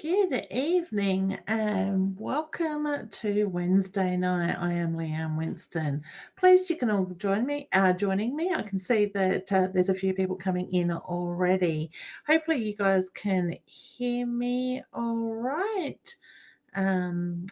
Good evening and welcome to Wednesday night. I am Leanne Winston. Pleased you can all joining me. I can see that there's a few people coming in already. Hopefully you guys can hear me all right. Um,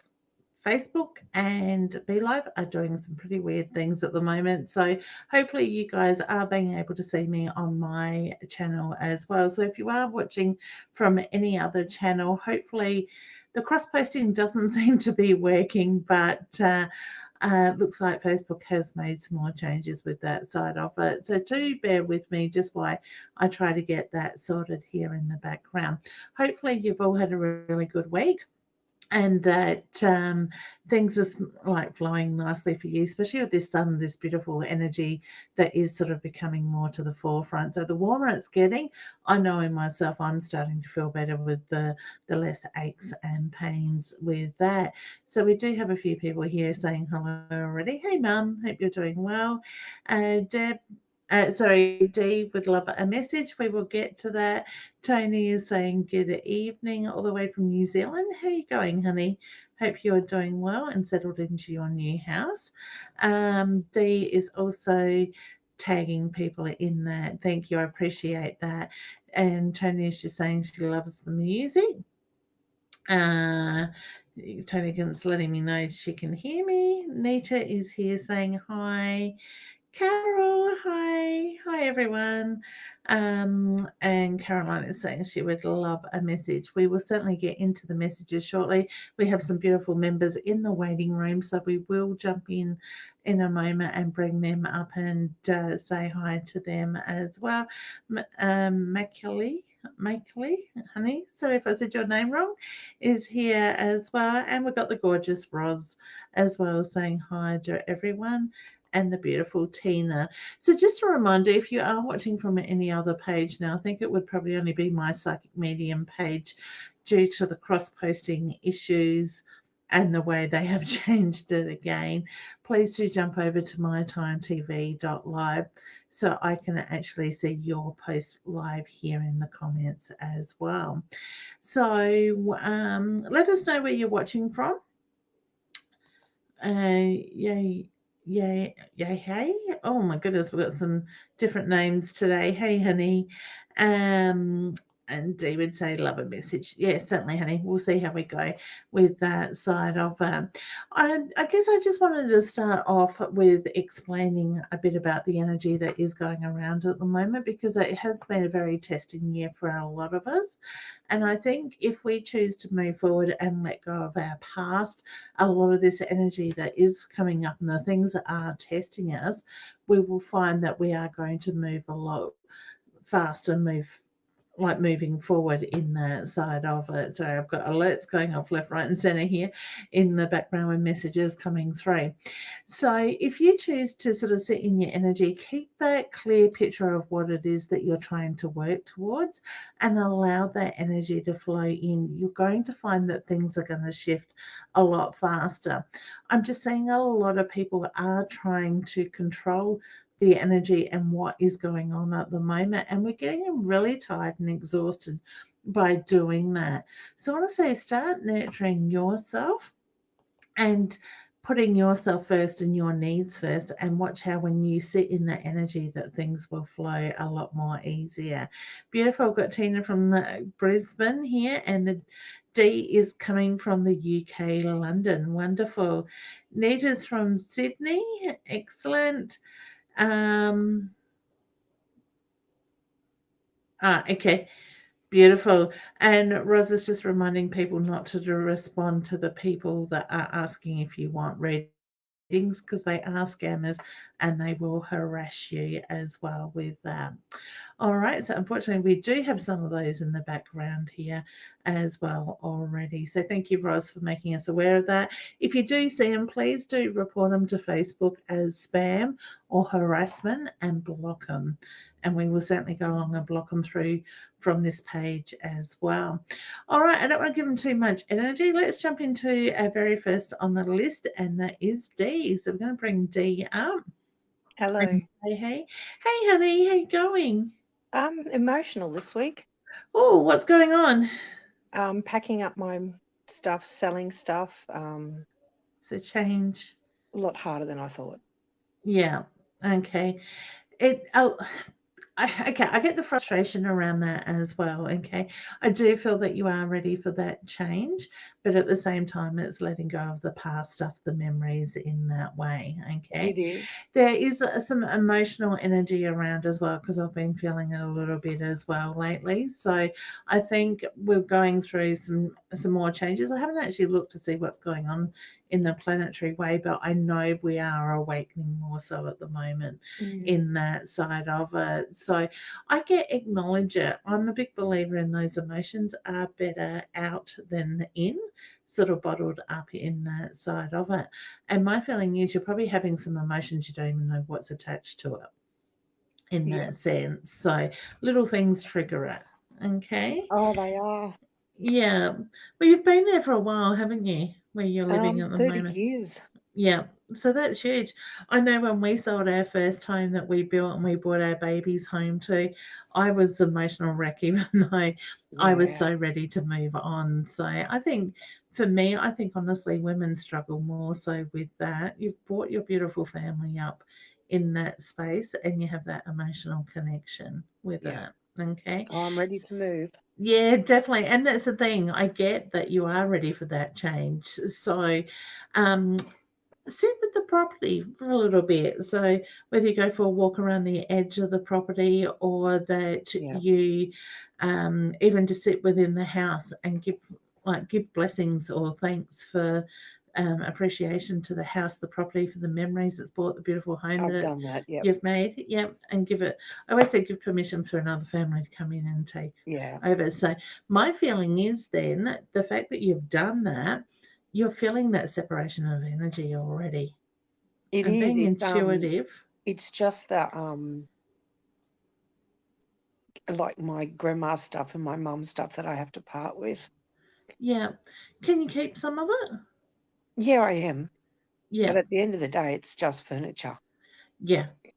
Facebook and Be Live are doing some pretty weird things at the moment. So hopefully you guys are being able to see me on my channel as well. So if you are watching from any other channel, hopefully the cross posting doesn't seem to be working, but looks like Facebook has made some more changes with that side of it. So do bear with me just while I try to get that sorted here in the background. Hopefully you've all had a really good week and that things are like flowing nicely for you, especially with this sun, this beautiful energy that is sort of becoming more to the forefront. So the warmer it's getting, I know in myself I'm starting to feel better with the less aches and pains with that. So we do have a few people here saying hello already. Hey mum, hope you're doing well. Deb, sorry, Dee would love a message. We will get to that. Tony is saying good evening all the way from New Zealand. How you going, honey? Hope you're doing well and settled into your new house. Dee is also tagging people in that. Thank you, I appreciate that. And Tony is just saying she loves the music. Uh, Tony's letting me know she can hear me. Nita is here saying hi. Carol, hi. Hi, everyone. And Caroline is saying she would love a message. We will certainly get into the messages shortly. We have some beautiful members in the waiting room, so we will jump in a moment and bring them up and say hi to them as well. Macaulay, honey, sorry if I said your name wrong, is here as well. And we've got the gorgeous Roz as well saying hi to everyone and the beautiful Tina. So just a reminder, if you are watching from any other page now, I think it would probably only be my psychic medium page due to the cross-posting issues and the way they have changed it again. Please do jump over to mytimetv.live so I can actually see your post live here in the comments as well. So let us know where you're watching from. Yay, yay, yay, hey. Oh my goodness, we've got some different names today. Hey, honey. Um, and Dee would say, love a message. Yeah, certainly, honey. We'll see how we go with that side of I guess I just wanted to start off with explaining a bit about the energy that is going around at the moment because it has been a very testing year for a lot of us. And I think if we choose to move forward and let go of our past, a lot of this energy that is coming up and the things that are testing us, we will find that we are going to move a lot faster, moving forward in that side of it. So I've got alerts going off left, right, and center here in the background with messages coming through. So if you choose to sort of sit in your energy, keep that clear picture of what it is that you're trying to work towards and allow that energy to flow in. You're going to find that things are going to shift a lot faster. I'm just seeing a lot of people are trying to control the energy and what is going on at the moment. And we're getting really tired and exhausted by doing that. So I want to say start nurturing yourself and putting yourself first and your needs first, and watch how when you sit in that energy that things will flow a lot more easier. Beautiful. I've got Tina from Brisbane here, and the D is coming from the UK, London. Wonderful. Nita's from Sydney. Excellent. Okay. Beautiful. And Ros is just reminding people not to respond to the people that are asking if you want readings because they are scammers and they will harass you as well with that. All right. So unfortunately, we do have some of those in the background here as well already. So thank you, Ros, for making us aware of that. If you do see them, please do report them to Facebook as spam or harassment and block them. And we will certainly go along and block them through from this page as well. All right, I don't want to give them too much energy. Let's jump into our very first on the list, and that is Dee. So we're going to bring Dee up. Hello. And say hey. Hey, honey, how you going? I'm emotional this week. Oh, what's going on? Packing up my stuff, selling stuff, So change. a lot harder than I thought. Yeah. Okay. It. Okay, I get the frustration around that as well. Okay, I do feel that you are ready for that change, but at the same time, it's letting go of the past stuff, the memories in that way. Okay, It is. there is some emotional energy around as well because I've been feeling it a little bit as well lately. So I think we're going through some more changes. I haven't actually looked to see what's going on in the planetary way, but I know we are awakening more so at the moment Mm, in that side of it. So I get acknowledge it. I'm a big believer in those emotions are better out than in, sort of bottled up in that side of it. And my feeling is you're probably having some emotions you don't even know what's attached to it in yeah. that sense. So little things trigger it. Okay. Oh, they are. Yeah. Well, you've been there for a while, haven't you? Where you're living at the 30 moment. years. Yeah, so that's huge. I know when we sold our first home that we built and we brought our babies home to, I was emotional wreck even though I was Yeah, so ready to move on. So I think for me, I think honestly women struggle more so with that. You've brought your beautiful family up in that space and you have that emotional connection with yeah. it. Okay. Oh, I'm ready to move. Yeah, definitely. And that's the thing. I get that you are ready for that change. So, um, sit with the property for a little bit. So whether you go for a walk around the edge of the property or that Yeah, you even to sit within the house and give blessings or thanks for appreciation to the house, the property for the memories it's brought, the beautiful home I've that done that. Yep. you've made. Yep, and give it. I always say give permission for another family to come in and take Yeah, over. So my feeling is then the fact that you've done that you're feeling that separation of energy already it and is. being intuitive. It's just that like my grandma's stuff and my mum's stuff that I have to part with. Yeah. Can you keep some of it? Yeah, I am. Yeah. But at the end of the day, it's just furniture. Yeah. But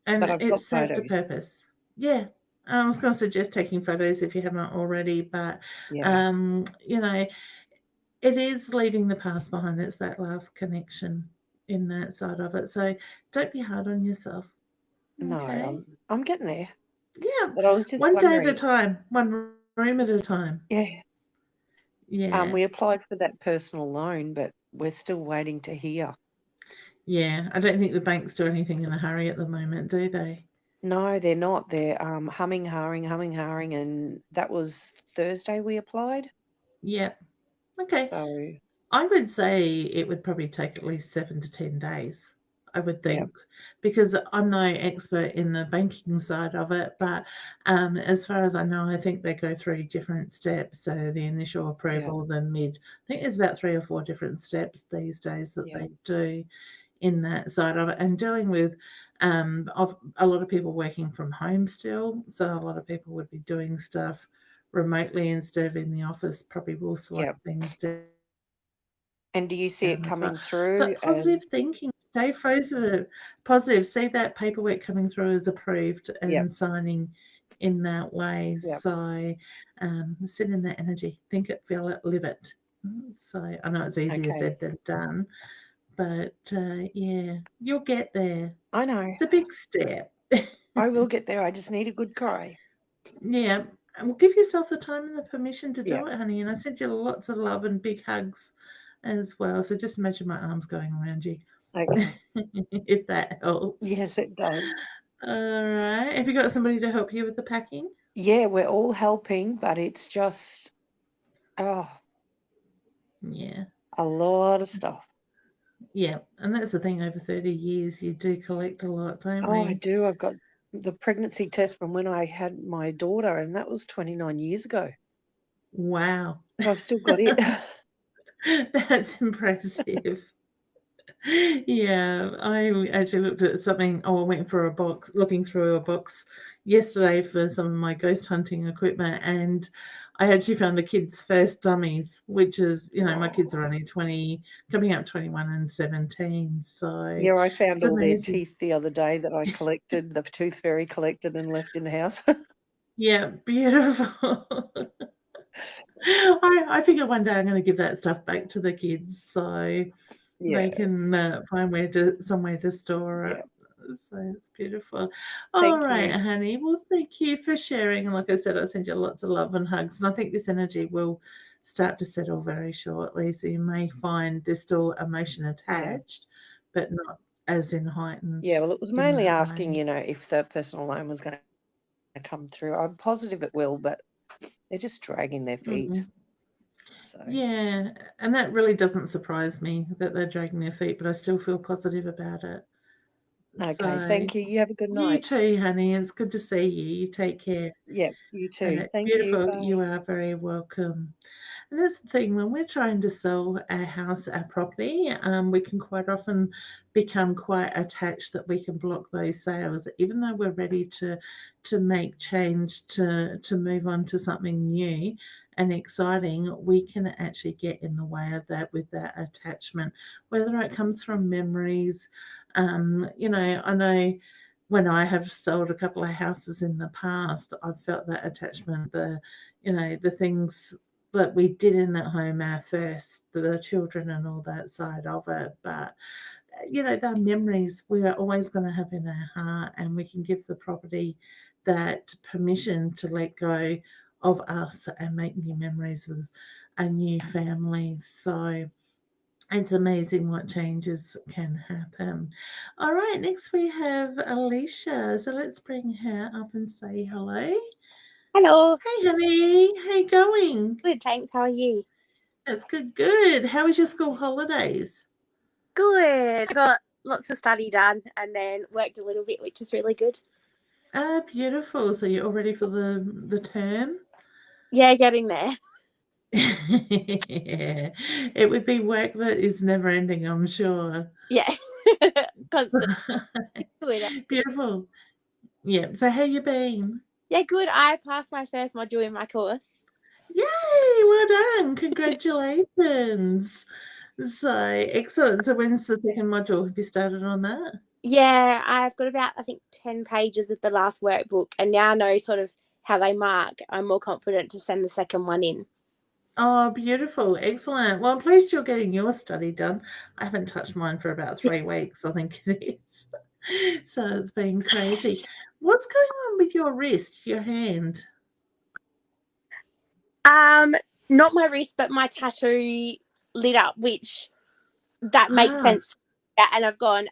And I've it got served a photos. purpose. Yeah. I was going to suggest taking photos if you haven't already, but Yeah. you know, it is leaving the past behind. It's that last connection in that side of it. So don't be hard on yourself. No, Okay. I'm getting there. Yeah. But I was just One day at a wondering, time, one room at a time. yeah, Yeah. we applied for that personal loan, but we're still waiting to hear. Yeah. I don't think the banks do anything in a hurry at the moment, do they? No, they're not. They're humming, hawing, and that was Thursday we applied. Yeah. Okay. So, I would say it would probably take at least 7 to 10 days. I would yeah, think, because I'm no expert in the banking side of it, but as far as I know, I think they go through different steps. So the initial yeah, approval, the mid. I think there's about 3 or 4 different steps these days that yeah, they do in that side of it, and dealing with of a lot of people working from home still. So a lot of people would be doing stuff remotely instead of in the office. Probably will slow yeah. things down as well. And do you But see it positive coming thinking, through? stay And positive, positive. See that paperwork coming through as approved and yeah, signing in that way. yeah. So sit in that energy, think it, feel it, live it. So I know it's easier said Okay. than done, but yeah, you'll get there. I know. It's a big step. I will get there. I just need a good cry. Yeah, and well, give yourself the time and the permission to Yeah. do it, honey. And I send you lots of love and big hugs as well. So just imagine my arms going around you, Okay. if that helps. Yes, it does. All right. Have you got somebody to help you with the packing? Yeah, we're all helping, but it's just, oh, Yeah. a lot of stuff. Yeah. And that's the thing, over 30 years, you do collect a lot, don't Oh, I we? do. I've got the pregnancy test from when I had my daughter, and that was 29 years ago. Wow. So I've still got it. That's impressive. Yeah, I actually looked at something. Oh, I went for a box, looking through a box yesterday for some of my ghost hunting equipment, and I actually found the kids' first dummies, which is, my kids Oh, are only 20, coming up 21 and 17, so yeah, I found it's all their amazing. teeth the other day that I collected, the tooth fairy collected and left in the house. Yeah, beautiful. I figure one day I'm going to give that stuff back to the kids so they Yeah, can find somewhere to store it. yeah. So it's beautiful. All Thank right, you. honey. Well, thank you for sharing. And like I said, I send you lots of love and hugs. And I think this energy will start to settle very shortly. So you may find there's still emotion Yeah. attached, but not as in heightened Yeah, well, it was in mainly that asking, way. if the personal loan was gonna come through. I'm positive it will, but they're just dragging their feet. Mm. So, Yeah, and that really doesn't surprise me that they're dragging their feet, but I still feel positive about it. okay, So, thank you. You have a good you night. too, honey. It's good to see you. You take care. Yeah, you too. Thank you. Beautiful. You Bye. are very welcome. And that's the thing, when we're trying to sell our house, our property, we can quite often become quite attached that we can block those sales, even though we're ready to make change, to move on to something new and exciting. We can actually get in the way of that with that attachment, whether it comes from memories. I know when I have sold a couple of houses in the past, I've felt that attachment, the things that we did in that home, our first, the children and all that side of it. But the memories we are always going to have in our heart, and we can give the property that permission to let go of us and make new memories with a new family. So it's amazing what changes can happen. All right, next we have Alicia. So let's bring her up and say hello. Hello. Hey, honey. How you going? Good, thanks. How are you? That's good. Good. How was your school holidays? Good. Got lots of study done and then worked a little bit, which is really good. Ah, beautiful. So you're all ready for the term? Yeah, getting there. Yeah. It would be work that is never ending, I'm sure. Yeah. Constant. Good. Beautiful. Yeah. So how you been? Yeah, good. I passed my first module in my course. Yay! Well done. Congratulations. So excellent. So when's the second module? Have you started on that? Yeah, I've got about, I think, 10 pages of the last workbook and now I know sort of how they mark. I'm more confident to send the second one in. Oh, beautiful. Excellent. Well, I'm pleased you're getting your study done. I haven't touched mine for about 3 weeks, I think it is. So it's been crazy. What's going on with your wrist, your hand? Um, Not my wrist, but my tattoo lit up, which that makes Ah, sense. Yeah, and I've gone,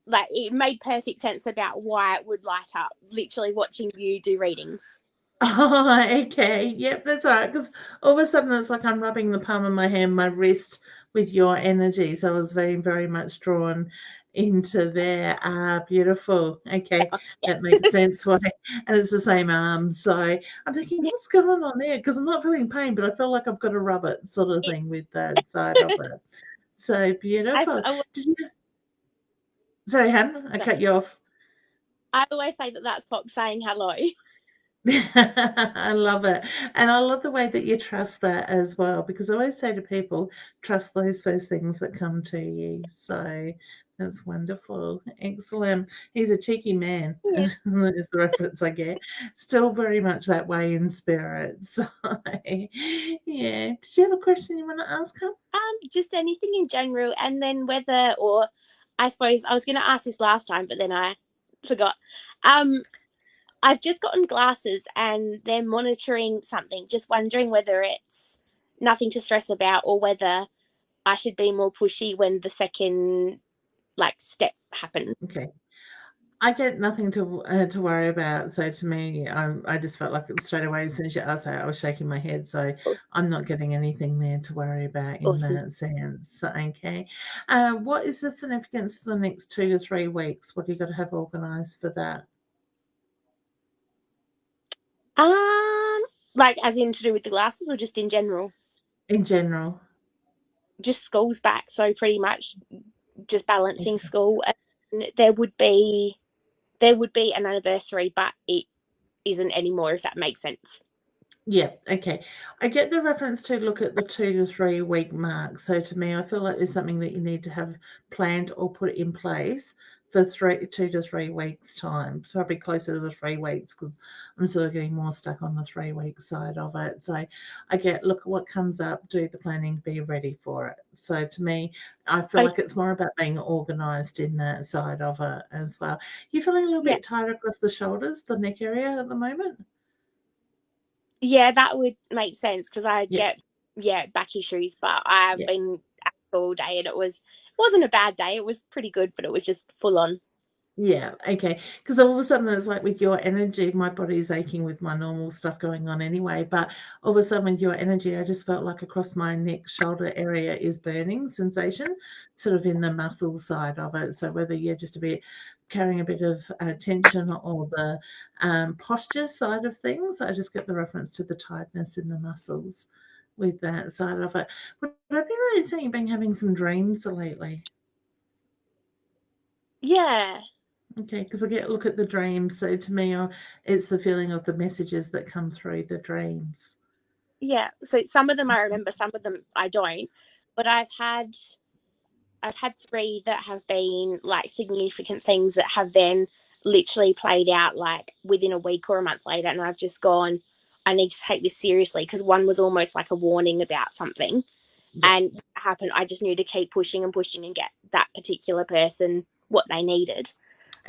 like, it made perfect sense about why it would light up, literally watching you do readings. oh, okay. Yep, that's all right. Because all of a sudden it's like I'm rubbing the palm of my hand, my wrist with your energy. So I was very, very much drawn into there. Ah, beautiful. Okay, Yeah. that makes sense. Why? And it's the same arm. So I'm thinking, Yeah. what's going on there? Because I'm not feeling pain, but I feel like I've got to rub it, sort of thing, with that side of it. So beautiful. I, Did you? Sorry, Han, I cut you off. I always say that that's Pop saying hello. I love it. And I love the way that you trust that as well, because I always say to people, trust those first things that come to you. So that's wonderful. Excellent. He's a cheeky man, Yeah. is the reference I get. Still very much that way in spirit. So, yeah. Did you have a question you want to ask her? Just anything in general, and then whether, or I suppose I was going to ask this last time, but then I forgot. Um, I've just gotten glasses, and they're monitoring something. Just wondering whether it's nothing to stress about, or whether I should be more pushy when the second step happens. Okay. I get nothing to worry about. So to me, I just felt like straight away as soon as you asked that, I was shaking my head. So I'm not getting anything there to worry about in Awesome. that sense. Okay. What is the significance for the next 2 to 3 weeks? What do you got to have organised for that Like as in to do with the glasses, or just in general? in general? Just school's back, so pretty much just balancing Okay. school. And there would be an anniversary, but it isn't anymore, if that makes sense. Yeah, okay. I get the reference to look at the 2 to 3 week mark. So to me, I feel like there's something that you need to have planned or put in place for 2 to 3 weeks' time. So probably closer to the 3 weeks because I'm sort of getting more stuck on the 3 week side of it. So I get look at what comes up, do the planning, be ready for it. So to me, I feel Okay. like it's more about being organised in that side of it as well. You feeling a little Yeah. bit tight across the shoulders, the neck area at the moment? Yeah, that would make sense because I Yeah. get back issues, but I've Yeah. been out all day and it wasn't a bad day. It was pretty good, but it was just full on. Yeah, okay. Because all of a sudden it's like with your energy, my body's aching with my normal stuff going on anyway. But all of a sudden with your energy, I just felt like across my neck, shoulder area is burning sensation, sort of in the muscle side of it. So whether you're just a bit carrying a bit of tension or the posture side of things, I just get the reference to the tightness in the muscles with that side of it. But I've been really saying you've been having some dreams lately. Yeah, Okay, because I get look at the dreams. So to me, it's the feeling of the messages that come through the dreams. yeah. So some of them I remember, some of them I don't. But I've had 3 that have been like significant things that have then literally played out like within a week or a month later, and I've just gone, I need to take this seriously because one was almost like a warning about something, Yeah. and it happened. I just knew to keep pushing and pushing and get that particular person what they needed.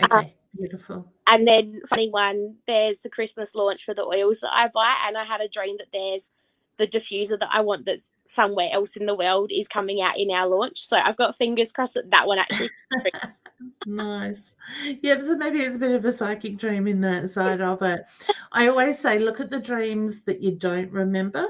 Okay. Beautiful. And then, funny one, there's the Christmas launch for the oils that I buy, and I had a dream that there's the diffuser that I want that's somewhere else in the world is coming out in our launch. So I've got fingers crossed that that one actually. Nice. Yep. So maybe it's a bit of a psychic dream in that side of it. I always say, look at the dreams that you don't remember,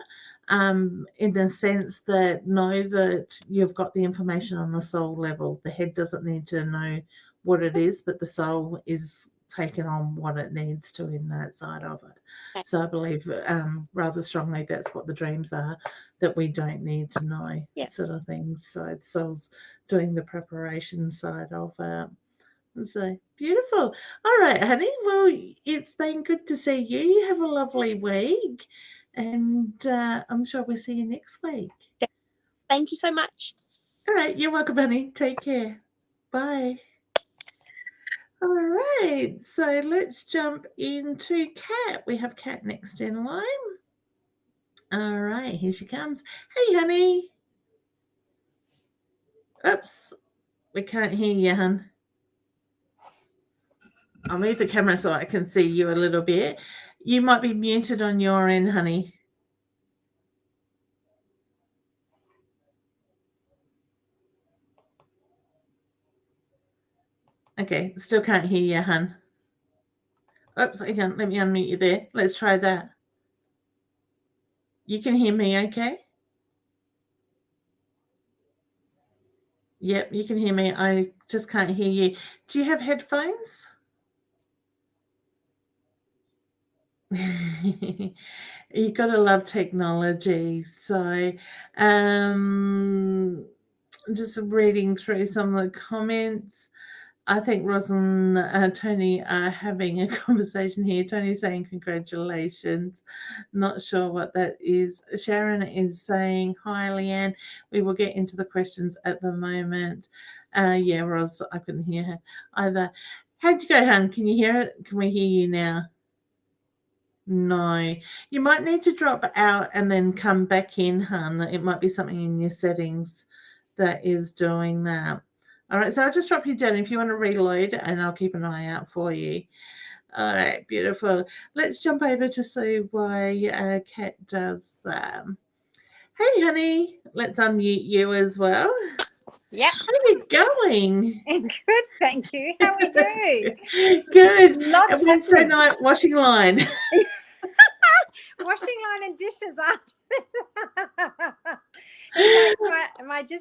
in the sense that know that you've got the information on the soul level. The head doesn't need to know what it is, but the soul is taking on what it needs to in that side of it. So I believe rather strongly that's what the dreams are, that we don't need to know, Yeah. sort of things. So it's soul's doing the preparation side of it. So beautiful. All right, honey. Well, it's been good to see you. You have a lovely week, and I'm sure we'll see you next week. Thank you so much. All right, you're welcome, honey. Take care. Bye. All right, so let's jump into Kat. We have Kat next in line. All right, here she comes. Hey, honey. Oops, we can't hear you, hun. I'll move the camera so I can see you a little bit. You might be muted on your end, honey. Okay, still can't hear you, hun. Oops, hang on, let me unmute you there. Let's try that. You can hear me, okay? Yep, you can hear me. I just can't hear you. Do you have headphones? You've got to love technology. So, just reading through some of the comments. I think Roz and Tony are having a conversation here. Tony's saying congratulations. Not sure what that is. Sharon is saying, hi, Leanne. We will get into the questions at the moment. Yeah, Roz, I couldn't hear her either. How'd you go, hun? Can you hear it? Can we hear you now? No. You might need to drop out and then come back in, hun. It might be something in your settings that is doing that. All right, so I'll just drop you down if you want to reload, and I'll keep an eye out for you. All right, beautiful. Let's jump over to see why Kat does that. Hey, honey, let's unmute you as well. Yep. How are you going? Good, thank you. How are you? Good. Lots And Wednesday happening. night washing line. Washing line and dishes aren't.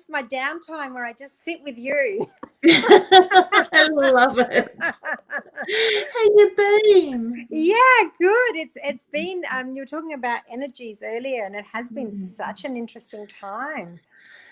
My downtime where I just sit with you. I love it. How you been? Yeah, good. It's been you were talking about energies earlier, and it has been such an interesting time.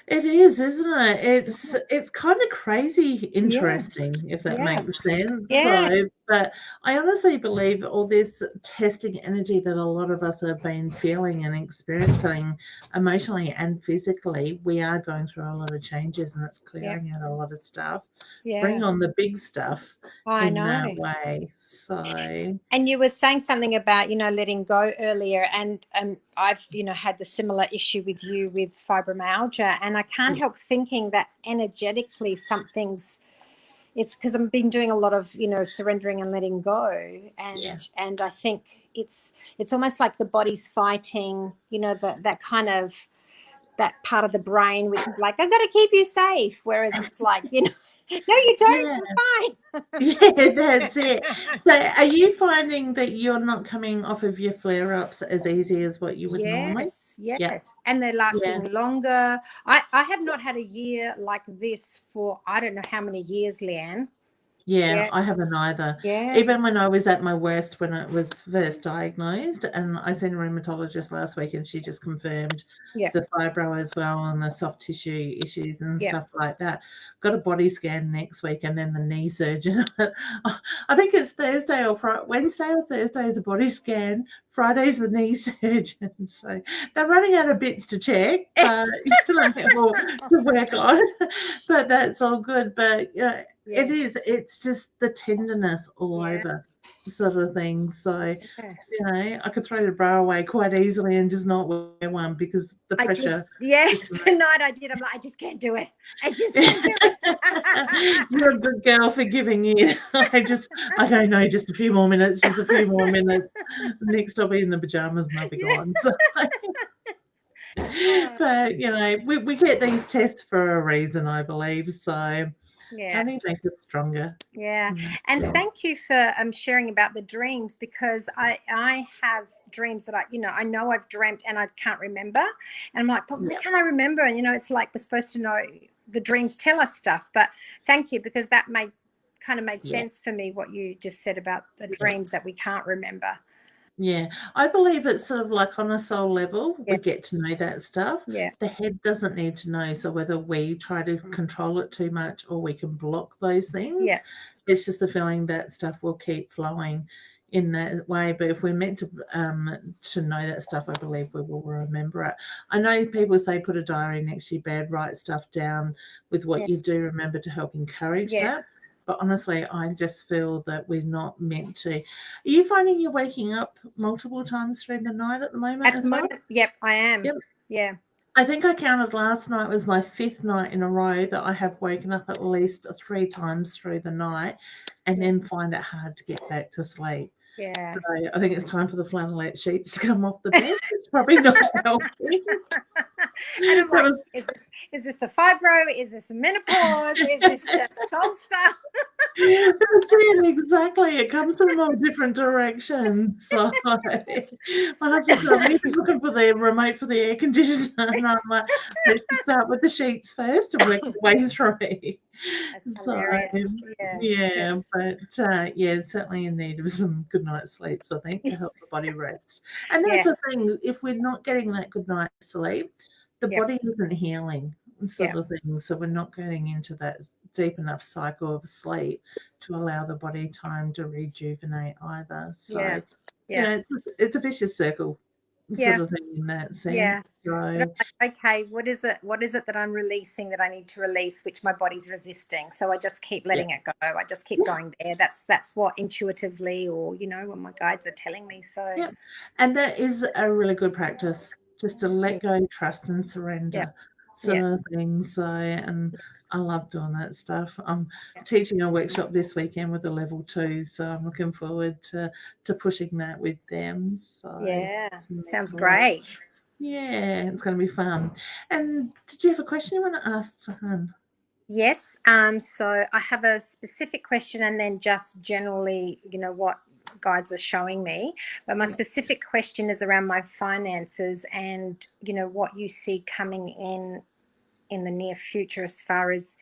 It is, isn't it? It's kind of crazy interesting, if that makes sense. Yeah. So But I honestly believe all this testing energy that a lot of us have been feeling and experiencing emotionally and physically, we are going through a lot of changes, and it's clearing out a lot of stuff. Bring Yeah, on the big stuff I in that know. way. So And you were saying something about, letting go earlier, and I've, had the similar issue with you with fibromyalgia, and I can't help thinking that energetically it's because I've been doing a lot of, surrendering and letting go, yeah. and I think it's almost like the body's fighting, that kind of, that part of the brain which is like, I got to keep you safe, whereas it's like, no, you don't, Yeah. you're fine. Yeah, that's it. So are you finding that you're not coming off of your flare-ups as easy as what you would normally? Yes, Yeah. and they're lasting Yeah. longer. I have not had a year like this for I don't know how many years, Leanne. Yeah, Yeah, I haven't either. yeah, Even when I was at my worst, when it was first diagnosed, and I seen a rheumatologist last week, and she just confirmed yeah, the fibro as well and the soft tissue issues and yeah. stuff like that. Got a body scan next week, and then the knee surgeon. I think it's Thursday or Wednesday or Thursday is a body scan. Friday's the knee surgeon. So they're running out of bits to check, but or to work on. But that's all good. But Yeah, it's just the tenderness all yeah, over sort of thing. So, yeah. I could throw the bra away quite easily and just not wear one because the I did. pressure Yeah, is tonight I did. I'm like, I just can't do it. I just can't do it. You're a good girl for giving in. I don't know, just a few more minutes, just a few more minutes. Next I'll be in the pajamas and I'll be Yeah. gone. So, Oh, but we get these tests for a reason, I believe. So yeah. only make us stronger. Yeah, and thank you for sharing about the dreams, because I have dreams that I know I've dreamt and I can't remember, and I'm like, but why can't I remember? And it's like we're supposed to know, the dreams tell us stuff. But thank you, because that made Yeah. sense for me, what you just said about the dreams that we can't remember. Yeah, I believe it's sort of like on a soul level, Yeah. we get to know that stuff. Yeah, The head doesn't need to know. So whether we try to control it too much or we can block those things, yeah, it's just a feeling that stuff will keep flowing in that way. But if we're meant to know that stuff, I believe we will remember it. I know people say put a diary next to your bed, write stuff down with what yeah, you do remember to help encourage yeah. that. But honestly, I just feel that we're not meant to. Are you finding you're waking up multiple times through the night at the moment At as the well? moment, yep, I am. Yep. Yeah, I think I counted last night was my 5th night in a row that I have woken up at least 3 times through the night and then find it hard to get back to sleep. yeah. So I think it's time for the flannelette sheets to come off the bed. It's probably not helping. And I'm like, is this the fibro? Is this menopause? Is this just soul stuff? That's it, exactly. It comes from all different directions. So my husband's like, he's looking for the remote for the air conditioner, and I'm like, let's just start with the sheets first and work our way through. That's So hilarious. yeah, but certainly in need of some good night's sleeps, I think, to help the body rest. And that's Yes. the thing, if we're not getting that good night's sleep, the Yep. body isn't healing, sort of thing. So we're not getting into that deep enough cycle of sleep to allow the body time to rejuvenate either. So it's a vicious circle sort of thing in that sense. Yeah. So But I'm like, okay, what is it that I'm releasing that I need to release, which my body's resisting? So I just keep letting it go. I just keep going there. That's what intuitively, or what my guides are telling me. So and that is a really good practice, just to let go, trust and surrender sort of thing. So and I love doing that stuff. I'm teaching a workshop this weekend with a level 2, so I'm looking forward to pushing that with them. So sounds great. yeah, it's going to be fun. And did you have a question you want to ask, Sahan? Yes. So I have a specific question, and then just generally, what guides are showing me. But my specific question is around my finances, and what you see coming in the near future as far as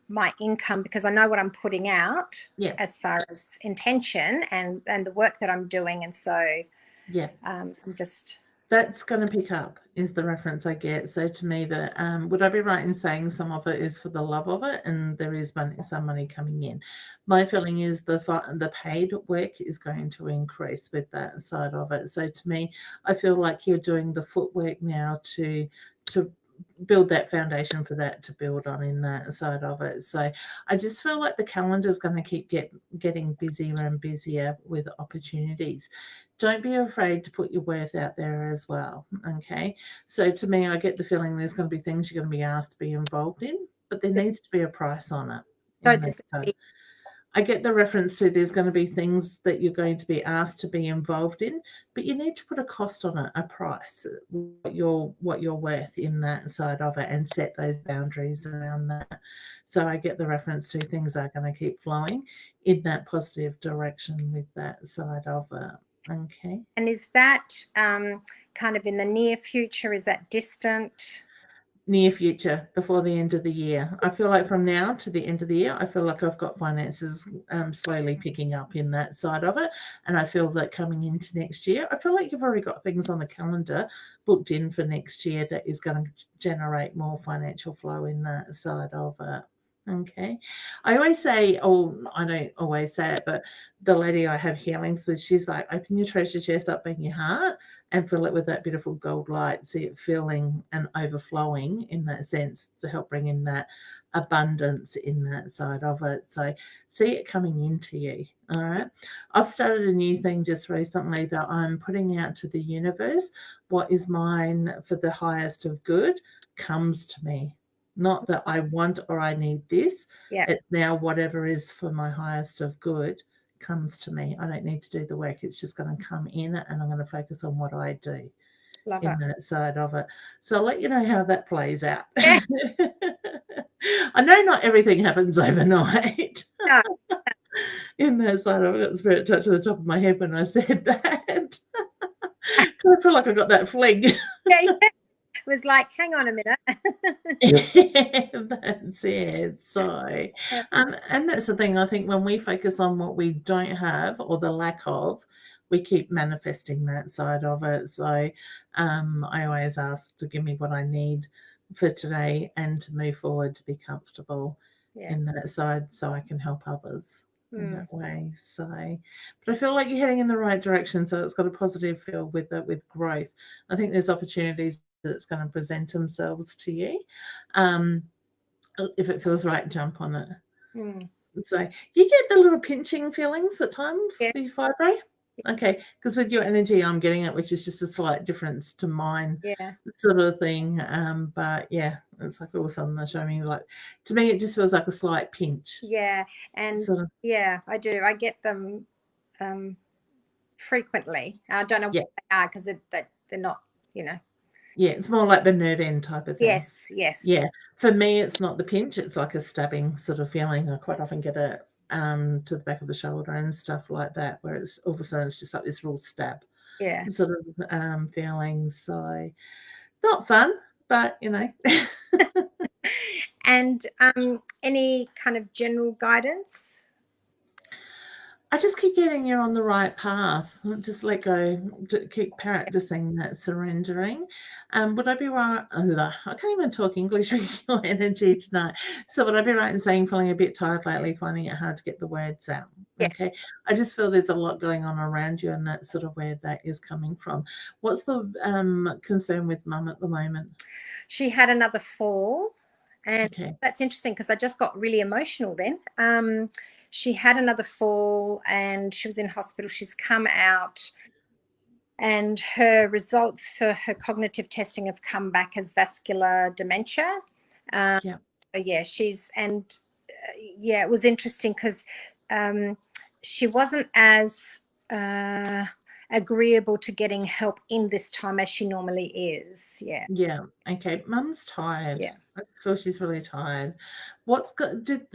my income, because I know what I'm putting out as far as intention and the work that I'm doing, and so I'm just That's going to pick up is the reference I get. So to me, would I be right in saying some of it is for the love of it, and there is some money coming in? My feeling is the paid work is going to increase with that side of it. So to me, I feel like you're doing the footwork now to build that foundation for that to build on in that side of it. So I just feel like the calendar is going to keep getting busier and busier with opportunities. Don't be afraid to put your worth out there as well. Okay. So to me, I get the feeling there's going to be things you're going to be asked to be involved in, but there needs to be a price on it. So there's going to be I get the reference to there's going to be things that you're going to be asked to be involved in, but you need to put a cost on it, a price, what you're worth in that side of it, and set those boundaries around that. So I get the reference to things are going to keep flowing in that positive direction with that side of it. Okay. And is that kind of in the near future? Is that distant? Near future, before the end of the year. I feel like from now to the end of the year, I feel like I've got finances slowly picking up in that side of it. And I feel that coming into next year, I feel like you've already got things on the calendar booked in for next year that is going to generate more financial flow in that side of it. Okay. I always say, I don't always say it, but the lady I have healings with, she's like, open your treasure chest up in your heart and fill it with that beautiful gold light. See it filling and overflowing in that sense to help bring in that abundance in that side of it. So see it coming into you. All right. I've started a new thing just recently that I'm putting out to the universe. What is mine for the highest of good comes to me. Not that I want or I need this. Yeah. It's now whatever is for my highest of good comes to me. I don't need to do the work. It's just going to come in and I'm going to focus on what I do. Love in it. that side of it. So I'll let you know how that plays out. Yeah. I know not everything happens overnight. No. In that side of it, I got spirit touch to the top of my head when I said that. I feel like I got that fling. Yeah. It was like, hang on a minute. That's it. So, and that's the thing. I think when we focus on what we don't have or the lack of, we keep manifesting that side of it. So, I always ask to give me what I need for today and to move forward to be comfortable in that side, so I can help others in that way. So, but I feel like you're heading in the right direction. So it's got a positive feel with it, with growth. I think there's opportunities that's going to present themselves to you. If it feels right, jump on it. So you get the little pinching feelings at times with your vibrate. Okay, because with your energy, I'm getting it, which is just a slight difference to mine, sort of thing. But yeah, it's like all of a sudden they're showing me, like, to me, it just feels like a slight pinch. Yeah, and sort of. Yeah, I do. I get them frequently. I don't know what they are because they're not, Yeah, it's more like the nerve end type of thing. Yes. Yeah, for me, it's not the pinch. It's like a stabbing sort of feeling. I quite often get it to the back of the shoulder and stuff like that, where it's all of a sudden it's just like this real stab. Yeah. Sort of feeling. So not fun, but And any kind of general guidance? I just keep getting you on the right path. Just let go. Keep practicing that surrendering. Would I be right? I can't even talk English with your energy tonight. So would I be right in saying feeling a bit tired lately, finding it hard to get the words out? Yeah. Okay. I just feel there's a lot going on around you, and that's sort of where that is coming from. What's the concern with Mum at the moment? She had another fall. And that's interesting because I just got really emotional then. She had another fall and she was in hospital. She's come out and her results for her cognitive testing have come back as vascular dementia. So it was interesting because she wasn't as agreeable to getting help in this time as she normally is. Yeah. Okay. Mum's tired. I just feel she's really tired. Did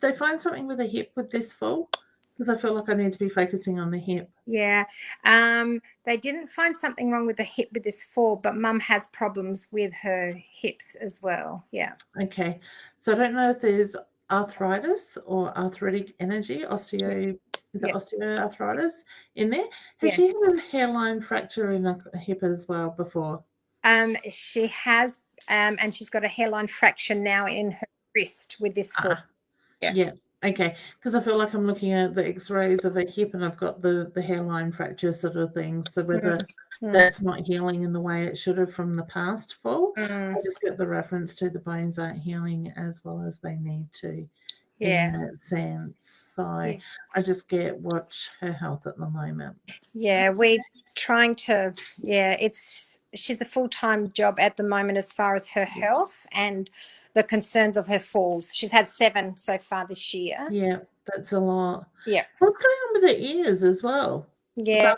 they find something with the hip with this fall? Because I feel like I need to be focusing on the hip. Yeah. They didn't find something wrong with the hip with this fall, but Mum has problems with her hips as well. Yeah. Okay. So I don't know if there's arthritis or arthritic energy, Is it Yep. osteoarthritis in there? Has Yeah. she had a hairline fracture in a hip as well before? She has, and she's got a hairline fracture now in her wrist with this fall. Yeah. Yeah. Okay. Because I feel like I'm looking at the X-rays of a hip, and I've got the hairline fracture sort of thing. So whether that's not healing in the way it should have from the past fall, I just get the reference to the bones aren't healing as well as they need to. Yeah. In that sense. So I just get watch her health at the moment. Yeah, we're trying to, she's a full-time job at the moment as far as her health and the concerns of her falls. She's had 7 so far this year. Yeah, that's a lot. Yeah. What's going on with her ears as well? Yeah.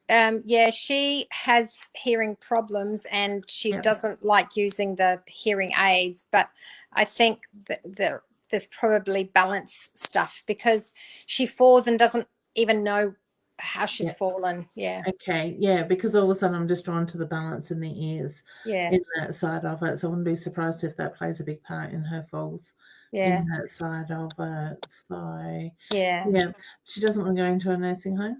Balance. She has hearing problems and she doesn't like using the hearing aids, but I think that there's probably balance stuff because she falls and doesn't even know how she's fallen. Yeah. Okay. Yeah, because all of a sudden I'm just drawn to the balance in the ears. Yeah. In that side of it. So I wouldn't be surprised if that plays a big part in her falls. Yeah. In that side of it. So yeah. She doesn't want to go into a nursing home.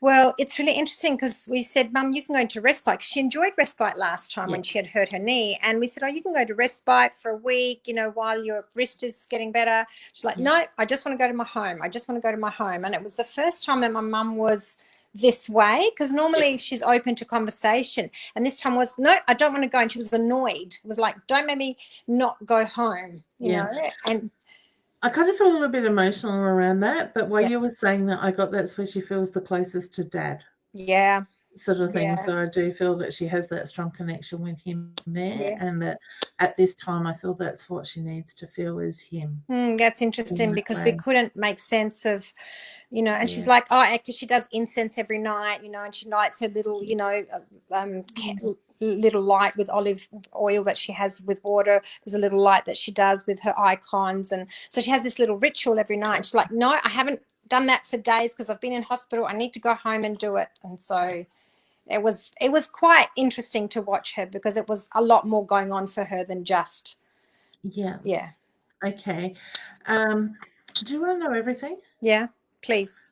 Well, it's really interesting because we said, Mum, you can go into respite. She enjoyed respite last time when she had hurt her knee. And we said, oh, you can go to respite for a week, while your wrist is getting better. She's like, no, I just want to go to my home. I just want to go to my home. And it was the first time that my mum was this way because normally she's open to conversation. And this time was, no, I don't want to go. And she was annoyed. It was like, don't make me not go home, you know. And I kind of feel a little bit emotional around that, but while you were saying that, I got that's where she feels the closest to Dad. Yeah. Sort of thing. So I do feel that she has that strong connection with him there, and that at this time I feel that's what she needs to feel is him. That's interesting because we couldn't make sense of, and she's like, oh, because she does incense every night, and she lights her little, little light with olive oil that she has with water. There's a little light that she does with her icons. And so she has this little ritual every night. And she's like, no, I haven't done that for days because I've been in hospital. I need to go home and do it. And so it was quite interesting to watch her because it was a lot more going on for her than just Okay. Do you want to know everything? Yeah, please.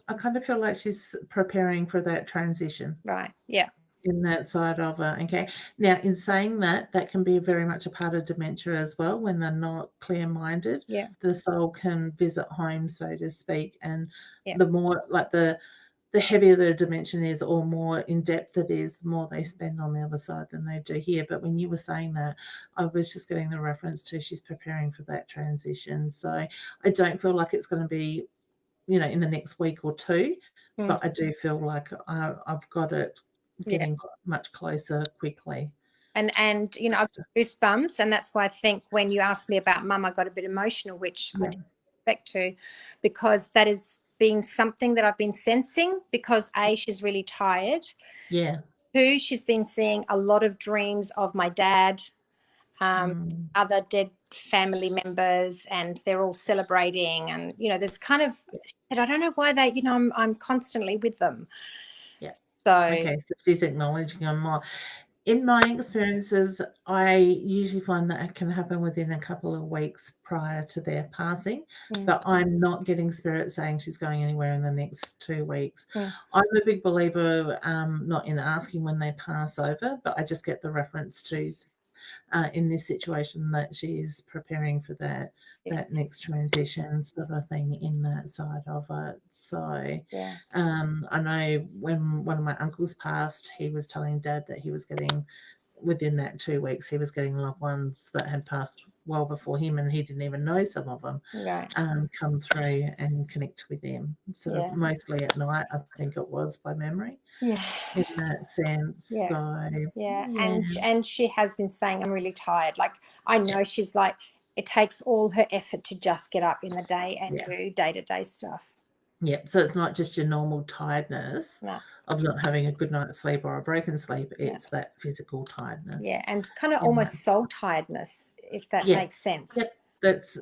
I kind of feel like she's preparing for that transition. Right. Yeah. In that side of it. Okay. Now, in saying that, that can be very much a part of dementia as well. When they're not clear-minded, the soul can visit home, so to speak. And the more, like the heavier the dimension is or more in depth it is, the more they spend on the other side than they do here. But when you were saying that, I was just getting the reference to she's preparing for that transition. So I don't feel like it's going to be, in the next week or two, but I do feel like I've got it getting much closer quickly. And I've got goosebumps, and that's why I think when you asked me about Mum, I got a bit emotional, which I didn't expect to, because that is been something that I've been sensing because A, she's really tired. Yeah. 2, she's been seeing a lot of dreams of my dad, other dead family members, and they're all celebrating. And, there's kind of, I don't know why they, I'm constantly with them. Yes. So. Okay, so she's acknowledging them more. In my experiences, I usually find that it can happen within a couple of weeks prior to their passing, but I'm not getting spirit saying she's going anywhere in the next 2 weeks. I'm a big believer, not in asking when they pass over, but I just get the reference to in this situation that she's preparing for that next transition sort of thing in that side of it. So I know when one of my uncles passed, he was telling Dad that he was getting, within that 2 weeks, he was getting loved ones that had passed well before him, and he didn't even know some of them come through and connect with them. Sort of mostly at night, I think it was, by memory. Yeah. In that sense. And she has been saying, I'm really tired. Like, I know she's like, it takes all her effort to just get up in the day and do day-to-day stuff. Yeah, so it's not just your normal tiredness of not having a good night's sleep or a broken sleep. It's that physical tiredness. Yeah, and kind of almost soul tiredness, if that makes sense. Yep. That's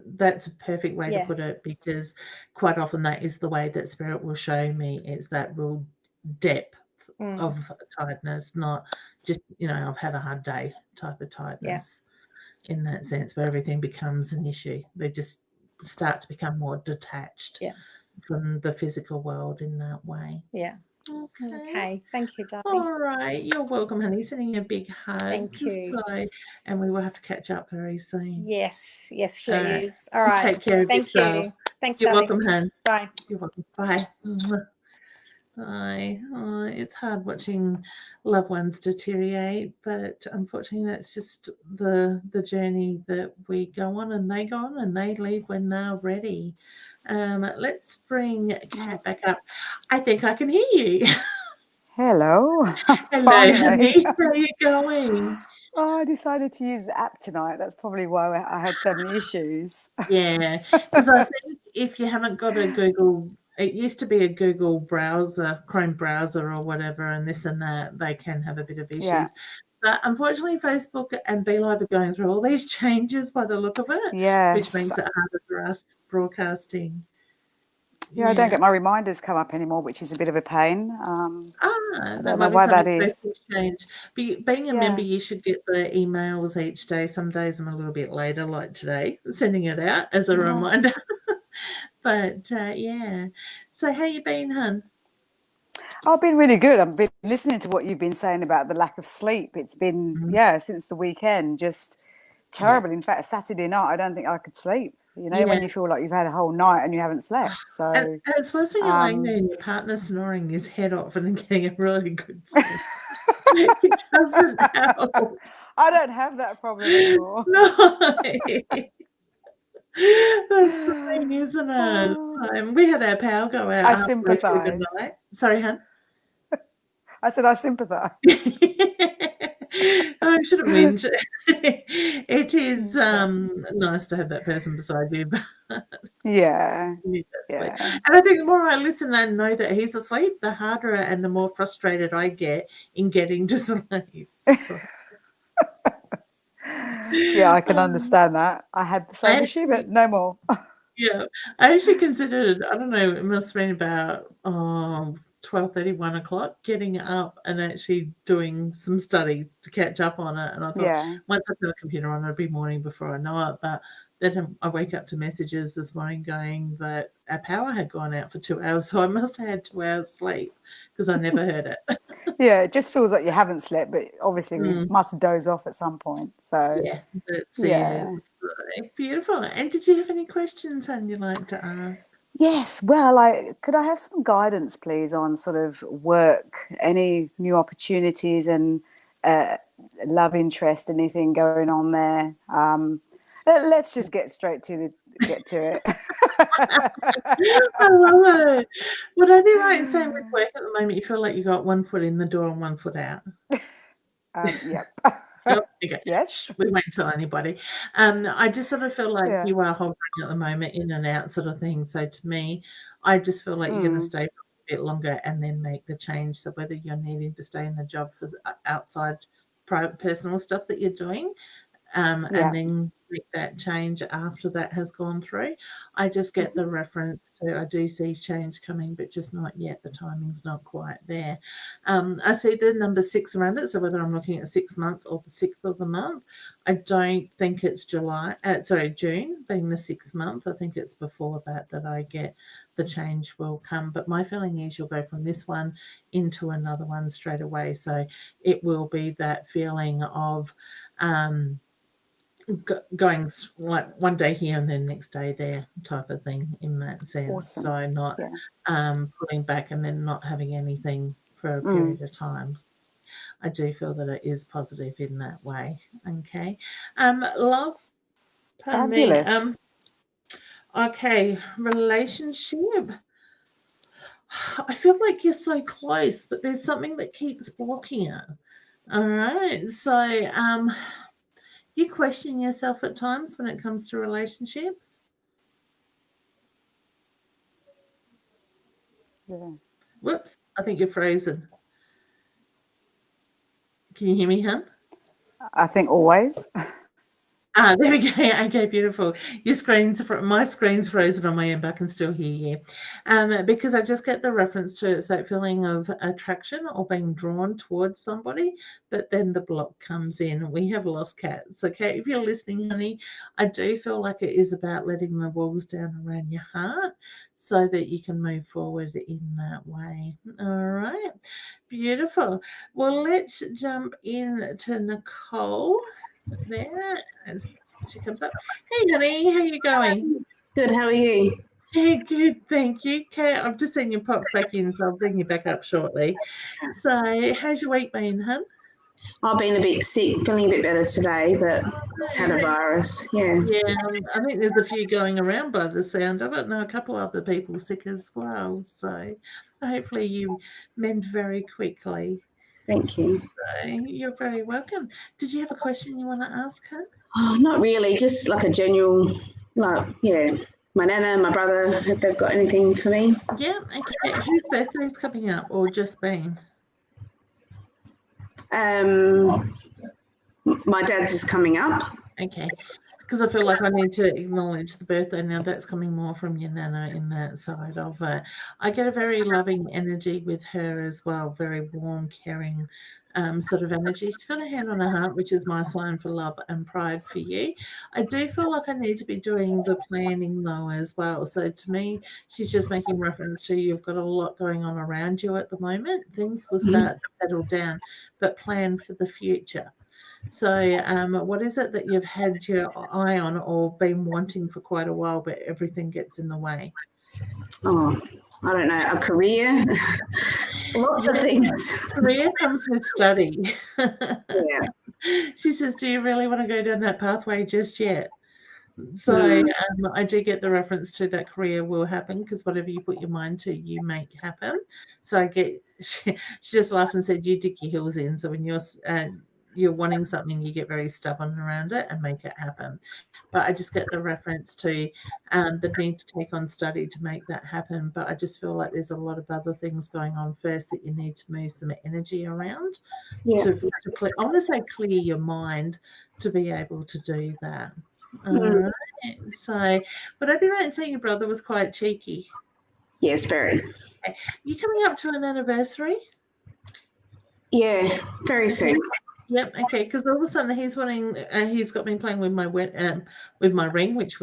a perfect way to put it, because quite often that is the way that spirit will show me. It's that real depth of tiredness, not just, I've had a hard day type of tiredness in that sense, where everything becomes an issue. They just start to become more detached from the physical world in that way. Yeah. Okay. Okay. Thank you, darling. All right. You're welcome, honey. Sending you a big hug. Thank you. So, and we will have to catch up very soon. Yes. Yes, All right. please. All right. Take care of Thank yourself. you. Thanks, You're darling. welcome, hon. Bye. You're welcome. Bye. Bye. Oh, it's hard watching loved ones deteriorate, but unfortunately, that's just the journey that we go on, and they go on, and they leave when they're ready. Let's bring Kat back up. I think I can hear you. Hello. Hello, Finally. honey. How are you going? Oh, I decided to use the app tonight. That's probably why I had so many issues. Yeah, because I think if you haven't got a Google, it used to be a Google browser, Chrome browser or whatever, and this and that, they can have a bit of issues. Yeah. But unfortunately, Facebook and BeLive are going through all these changes by the look of it, which Yes. makes it harder for us broadcasting. Yeah, I don't get my reminders come up anymore, which is a bit of a pain. That don't might know be why that something is. Facebook change. Being a Yeah. member, you should get the emails each day. Some days I'm a little bit later, like today, sending it out as a reminder. But yeah. So how you been, hun? I've been really good. I've been listening to what you've been saying about the lack of sleep. It's been, since the weekend, just terrible. In fact, Saturday night, I don't think I could sleep. You know, when you feel like you've had a whole night and you haven't slept. So, and it's worse when you're laying there and your partner's snoring his head off and getting a really good sleep. It doesn't help. I don't have that problem anymore. No. That's the thing, isn't it? So, we had our power go out I halfway through the sympathise. night. Sorry, hun. I said I sympathise. I shouldn't whinge. It is nice to have that person beside you. But Yeah. and I think the more I listen and know that he's asleep, the harder and the more frustrated I get in getting to sleep. So. Yeah, I can understand that. I had the same issue, but no more. Yeah, I actually considered, I don't know, it must have been about 12:30, 1 o'clock, getting up and actually doing some study to catch up on it. And I thought, once I put the computer on, it'll be morning before I know it. But then I wake up to messages this morning going that our power had gone out for 2 hours. So I must have had 2 hours sleep because I never heard it. Yeah, it just feels like you haven't slept, but obviously we must doze off at some point. So yeah, that's it. Beautiful. And did you have any questions, hon, you'd like to ask? Yes, well, could I have some guidance, please, on sort of work, any new opportunities and love interest, anything going on there? Let's just get straight to it. I love it. Would I be right in saying with work at the moment you feel like you got one foot in the door and one foot out? Yep. Okay. Yes. We won't tell anybody. I just sort of feel like Yeah. you are hovering at the moment, in and out sort of thing. So to me, I just feel like you're going to stay for a bit longer and then make the change. So whether you're needing to stay in the job for outside private personal stuff that you're doing, and then make that change after that has gone through. I just get the reference to, I do see change coming, but just not yet. The timing's not quite there. I see the number 6 around it, so whether I'm looking at 6 months or the 6th of the month, I don't think it's June being the 6th month. I think it's before that I get the change will come. But my feeling is you'll go from this one into another one straight away. So it will be that feeling of going like one day here and then next day there type of thing in that sense. Awesome. So not pulling back and then not having anything for a period of time. I do feel that it is positive in that way. Okay. Love, pardon me. Okay, relationship. I feel like you're so close, but there's something that keeps blocking it. All right. So you question yourself at times when it comes to relationships? Yeah. Whoops, I think you're frozen. Can you hear me, hun? I think always. There we go. Okay, beautiful. My screen's frozen on my end, but I can still hear you. Because I just get the reference to it's that feeling of attraction or being drawn towards somebody, but then the block comes in. We have lost cats. Okay, if you're listening, honey, I do feel like it is about letting the walls down around your heart so that you can move forward in that way. All right, beautiful. Well, let's jump in to Nicole. There, as she comes up. Hey, honey, how you going? Good, how are you? Yeah, good, thank you. Okay, I've just seen you pop back in, so I'll bring you back up shortly. So, how's your week been, hun? I've been a bit sick, feeling a bit better today, but just had a virus. Yeah. Yeah, I think there's a few going around by the sound of it, and a couple other people sick as well. So, hopefully, you mend very quickly. Thank you. So, you're very welcome. Did you have a question you want to ask her? Oh, not really, just like a general, yeah. My nana, my brother, if they've got anything for me. Yeah, okay. Whose birthday's coming up, or just been? My dad's is coming up. Okay, because I feel like I need to acknowledge the birthday now. That's coming more from your nana in that side of it. I get a very loving energy with her as well, very warm, caring sort of energy. She's got a hand on her heart, which is my sign for love and pride for you. I do feel like I need to be doing the planning though as well. So to me, she's just making reference to you've got a lot going on around you at the moment. Things will start to settle down, but plan for the future. So, what is it that you've had your eye on or been wanting for quite a while, but everything gets in the way? Oh, I don't know, a career, lots of things. Career comes with study. Yeah. She says, do you really want to go down that pathway just yet? So I do get the reference to that career will happen because whatever you put your mind to, you make happen. So I get, she just laughed and said, you dig your heels in. So when you're wanting something, you get very stubborn around it and make it happen. But I just get the reference to the need to take on study to make that happen. But I just feel like there's a lot of other things going on first that you need to move some energy around to clear, I want to say clear your mind to be able to do that. All right. So would I be right in saying your brother was quite cheeky? Yes, very. Okay. You coming up to an anniversary? Yeah, very soon. Yep. Okay. Because all of a sudden he's wanting. He's got me playing with my ring, which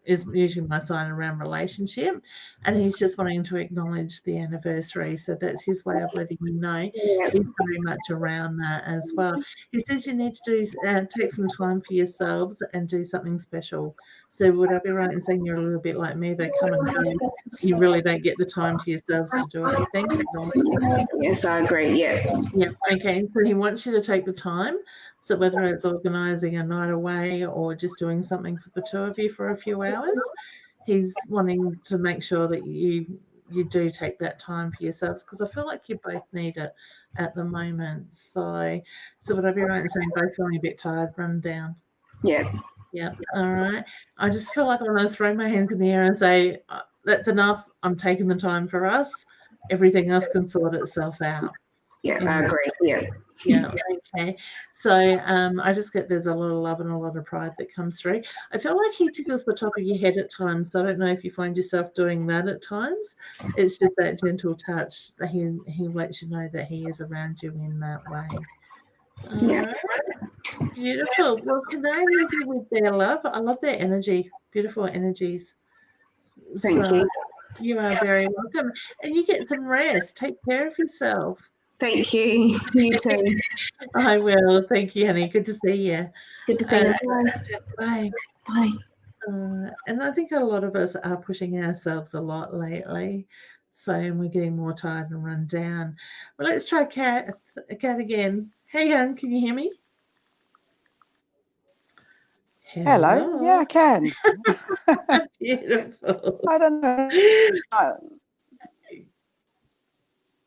is usually my sign around relationship, and he's just wanting to acknowledge the anniversary. So that's his way of letting me know Yeah. he's very much around that as well. He says you need to take some time for yourselves and do something special. So would I be right in saying you're a little bit like me? They come and go. You really don't get the time to yourselves to do anything. Yes, I agree. Yeah. Yeah. Okay. So he wants you to take the time. So whether it's organising a night away or just doing something for the two of you for a few hours, he's wanting to make sure that you do take that time for yourselves because I feel like you both need it at the moment. So would I be right in saying both feeling a bit tired, run down? Yeah. Yeah. All right. I just feel like I want to throw my hands in the air and say, that's enough. I'm taking the time for us. Everything else can sort itself out. Yeah, I agree. Yeah. Yeah. Okay. So I just get there's a lot of love and a lot of pride that comes through. I feel like he tickles the top of your head at times. So I don't know if you find yourself doing that at times. It's just that gentle touch that he lets you know that he is around you in that way. Yeah. Beautiful. Well, can I leave you with their love? I love their energy. Beautiful energies. Thank you. You are very welcome. And you get some rest. Take care of yourself. Thank you. You too. I will. Thank you, honey. Good to see you. Good to see you. Bye. Bye. And I think a lot of us are pushing ourselves a lot lately. So we're getting more tired and run down. Well, let's try Kat again. Hey, hon, can you hear me? Hello. Yeah, I can. Beautiful. I don't know.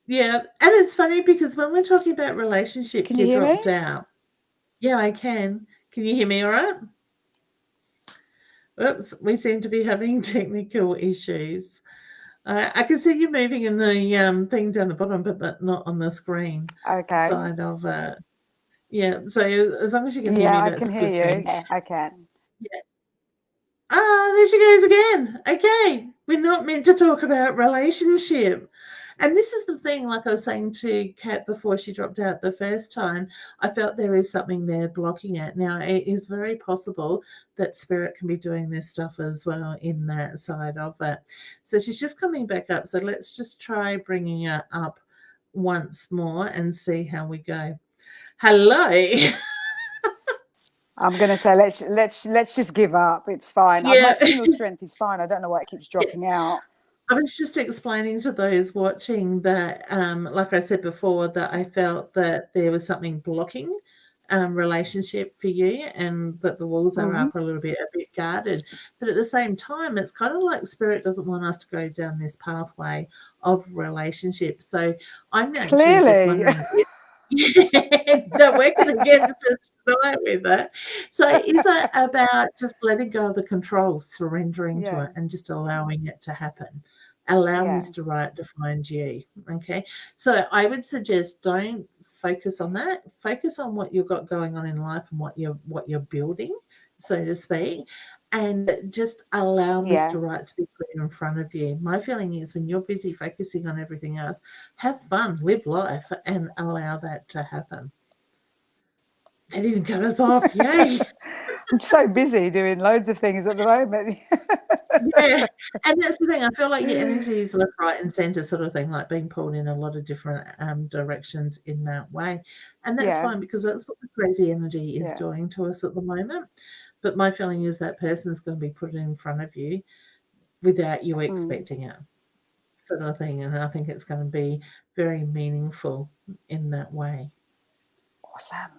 Yeah, and it's funny because when we're talking about relationships, Can you hear dropped me? out. Yeah, I can. Can you hear me all right? Oops, we seem to be having technical issues. I can see you moving in the thing down the bottom, but not on the screen Okay. side of it. Yeah. So as long as you can hear me, Yeah, I that's can a good hear thing. you. I can. Ah, there she goes again. Okay, we're not meant to talk about relationship. And this is the thing, like I was saying to Kat before she dropped out the first time, I felt there is something there blocking it. Now, it is very possible that spirit can be doing this stuff as well in that side of it. So she's just coming back up. So let's just try bringing her up once more and see how we go. Hello. I'm going to say let's just give up. It's fine. My Yeah. signal strength is fine. I don't know why it keeps dropping out. I was just explaining to those watching that, like I said before, that I felt that there was something blocking relationship for you, and that the walls are Mhm. up a bit guarded. But at the same time, it's kind of like spirit doesn't want us to go down this pathway of relationship. So I'm actually just Clearly. wondering if they're working against us tonight with that. So is it about just letting go of the control, surrendering to Yeah. it, and just allowing it to happen? Allow Yeah. Mr. Right to find you. Okay. So I would suggest don't focus on that. Focus on what you've got going on in life and what you're building, so to speak. And just allow Yeah. Mr. Right to be put in front of you. My feeling is when you're busy focusing on everything else, have fun, live life, and allow that to happen. They didn't cut us off. Yay. I'm so busy doing loads of things at the moment. Yeah, and that's the thing. I feel like your energy is left, right, and centre, sort of thing, like being pulled in a lot of different directions in that way, and that's Yeah. fine because that's what the crazy energy is Yeah. doing to us at the moment. But my feeling is that person's going to be put in front of you without you expecting it, sort of thing, and I think it's going to be very meaningful in that way. Awesome.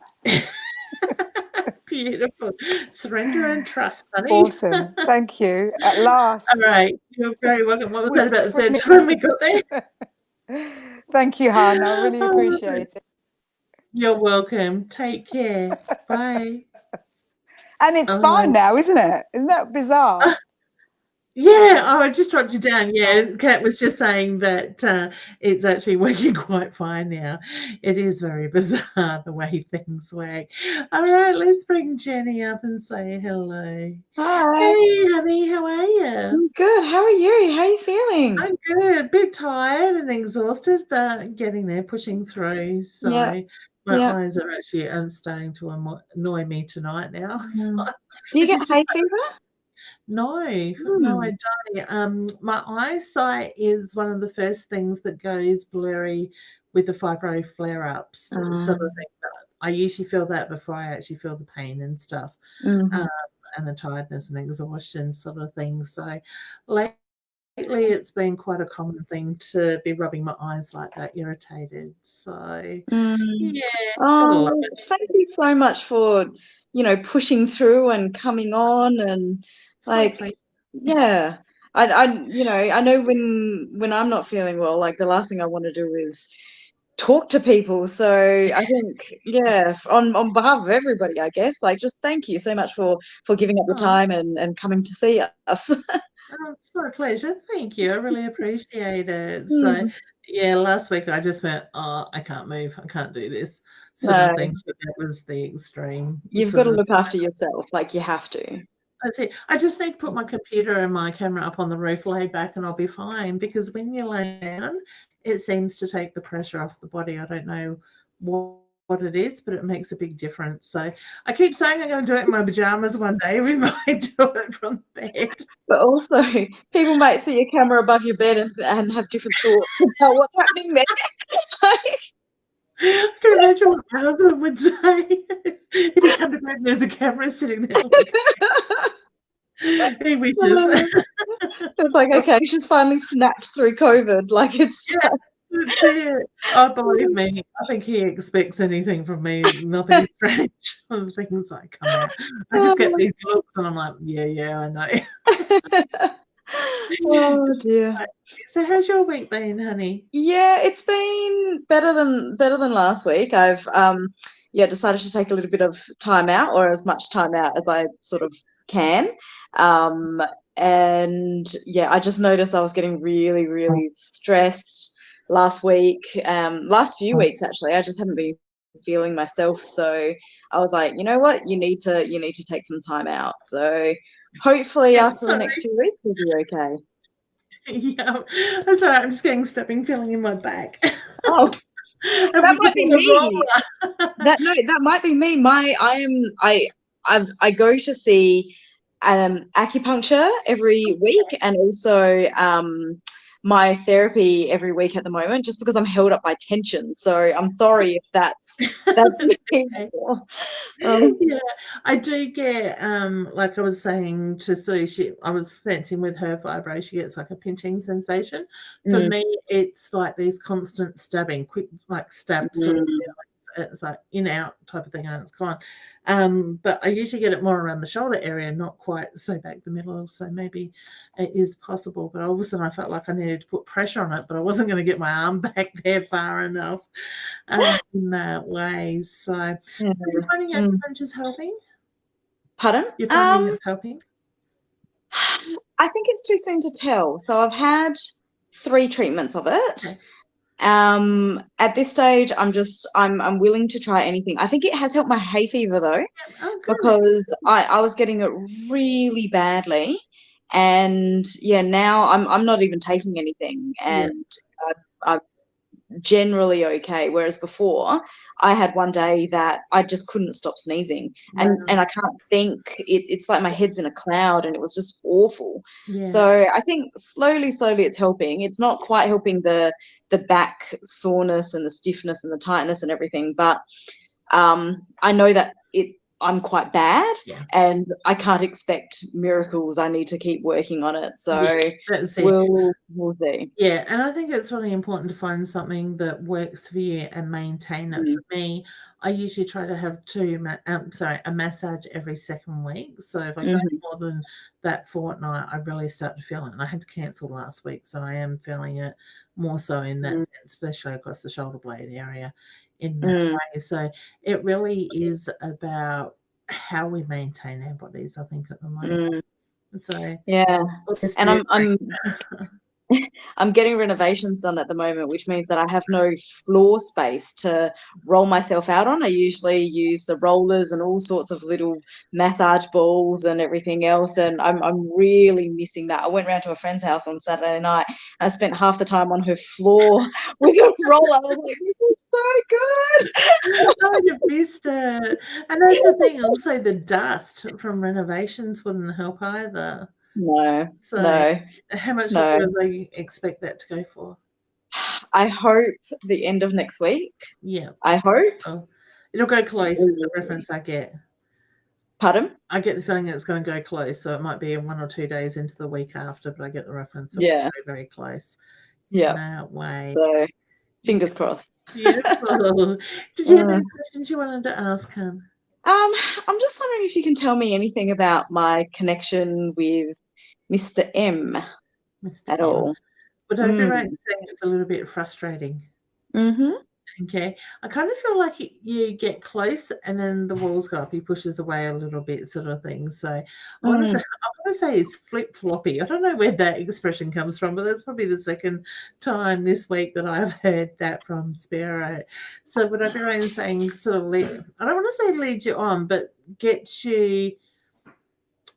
Beautiful. Surrender and trust, honey. Awesome. Thank you. At All last. right, you're very welcome. What was that about the third Fortunately. time we got there? Thank you, Han. I really I love it. appreciate it. You're welcome. Take care. Bye. And it's All right. fine now, isn't it? Isn't that bizarre? Yeah, oh, I just dropped you down. Yeah, Kat was just saying that it's actually working quite fine now. It is very bizarre the way things work. All right, let's bring Jenny up and say hello. Hi, Hey, honey, how are you? I'm good. How are you? How are you feeling? I'm good. A bit tired and exhausted, but getting there, pushing through. So Yeah, my yeah. eyes are actually starting to annoy me tonight now. Mm. So, Do you which get is just hay fever? no, Hmm. I don't. My eyesight is one of the first things that goes blurry with the fibro flare-ups, sort of thing. I usually feel that before I actually feel the pain and stuff, Mhm. and the tiredness and exhaustion sort of thing. So lately, it's been quite a common thing to be rubbing my eyes like that, irritated. So Mm. yeah, gotta love Oh, it. thank you so much for, pushing through and coming on and It's my like, pleasure. yeah. I know when I'm not feeling well, like the last thing I want to do is talk to people. So I think, yeah, on behalf of everybody, I guess, like just thank you so much for giving up the Oh, time and coming to see us. oh, it's my pleasure. Thank you. I really appreciate it. So, Hmm. yeah, last week I just went, oh, I can't move. I can't do this sort No, of thing. But that was the extreme you've got sort to of. look after yourself, like you have to. That's it. I just need to put my computer and my camera up on the roof, lay back, and I'll be fine. Because when you lay down, it seems to take the pressure off the body. I don't know what it is, but it makes a big difference. So I keep saying I'm going to do it in my pajamas one day. We might do it from bed. But also, people might see your camera above your bed and have different thoughts about what's happening there. Like, I can imagine what my husband would say. He'd come to bed and there's a camera sitting there looking. He wishes. it's like, okay, she's finally snapped through COVID. Like it's Yeah, that's it. Oh, believe me, I think he expects anything from me. Nothing strange on the things I come out. I just get these looks and I'm like, yeah, I know. oh dear. So how's your week been, honey? Yeah, it's been better than last week. I've decided to take a little bit of time out, or as much time out as I sort of can. Um and yeah, I just noticed I was getting really, really stressed last week, last few weeks actually. I just haven't been feeling myself. So I was like, you know what, you need to take some time out. So hopefully Yeah, after the next few weeks we'll be okay. Yeah, that's all right. I'm just getting stuffing feeling in my back. Oh, I'm that might be getting a me. roller. That might be me. I go to see acupuncture every week, and also my therapy every week at the moment, just because I'm held up by tension. So I'm sorry if that's painful. Yeah, I do get like I was saying to Sue, I was sensing with her fibro, she gets like a pinching sensation. For me, it's like these constant stabbing, quick like stabs sort of it's like in out type of thing, and it's gone. But I usually get it more around the shoulder area, not quite so back the middle. So maybe it is possible. But all of a sudden, I felt like I needed to put pressure on it, but I wasn't going to get my arm back there far enough in that way. So you're finding acupuncture is helping? Pardon? You're finding it's helping? I think it's too soon to tell. So I've had 3 treatments of it. Okay. At this stage, I'm willing to try anything. I think it has helped my hay fever though, Oh, good. because I was getting it really badly, and yeah, now I'm not even taking anything, and I'm generally okay. Whereas before, I had one day that I just couldn't stop sneezing, and I can't think. It's like my head's in a cloud, and it was just awful. Yeah. So I think slowly it's helping. It's not quite helping the back soreness and the stiffness and the tightness and everything, but I know that I'm quite bad, and I can't expect miracles. I need to keep working on it. So we'll see. Yeah, and I think it's really important to find something that works for you and maintain it. For me, I usually try to have a massage every 2nd week. So if I go more than that fortnight, I really start to feel it. And I had to cancel last week, so I am feeling it more so in that sense, especially across the shoulder blade area in that way. So it really is about how we maintain our bodies, I think, at the moment. So yeah, and I'm getting renovations done at the moment, which means that I have no floor space to roll myself out on. I usually use the rollers and all sorts of little massage balls and everything else, and I'm really missing that. I went round to a friend's house on Saturday night, and I spent half the time on her floor with a roller. I was like, this is so good. Oh, you missed it. And that's the thing, also the dust from renovations wouldn't help either. No. How much longer do they expect that to go for? I hope the end of next week. Yeah. I hope. Oh, it'll go close. Is the reference I get. Pardon? I get the feeling it's going to go close, so it might be 1 or 2 days into the week after, but I get the reference. Yeah. Very, very close. Yeah. That way. So, fingers crossed. Beautiful. Did you have any questions you wanted to ask him? I'm just wondering if you can tell me anything about my connection with Mr. M at all. Would I be right in saying it's a little bit frustrating? Okay. I kind of feel like you get close and then the walls go up, he pushes away a little bit, sort of thing. So I want to say it's flip-floppy. I don't know where that expression comes from, but that's probably the 2nd time this week that I've heard that from Spirit. So would I be right in saying sort of I don't want to say lead you on, but get you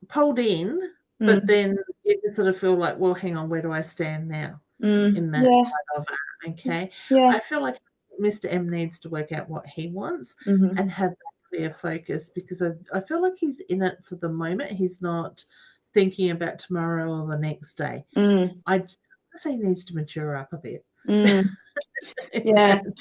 pulled in, but then you can sort of feel like, well, hang on, where do I stand now in that part of it? Okay. I feel like Mr. M needs to work out what he wants and have that clear focus, because I feel like he's in it for the moment. He's not thinking about tomorrow or the next day. I say he needs to mature up a bit. Yeah.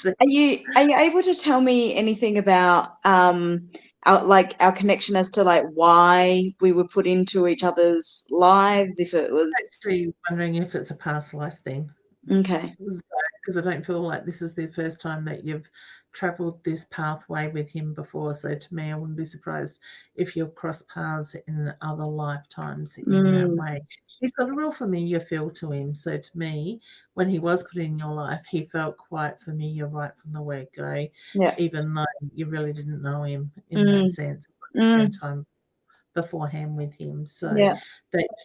Are you able to tell me anything about our connection as to like why we were put into each other's lives? If it was actually wondering if it's a past life thing. Okay. Because I don't feel like this is the first time that you've travelled this pathway with him before. So to me, I wouldn't be surprised if you've crossed paths in other lifetimes in that way. He's got a real familiar feel to him. So to me, when he was put in your life, he felt quite familiar right from the word go, even though you really didn't know him in that sense. Spend time beforehand with him. So that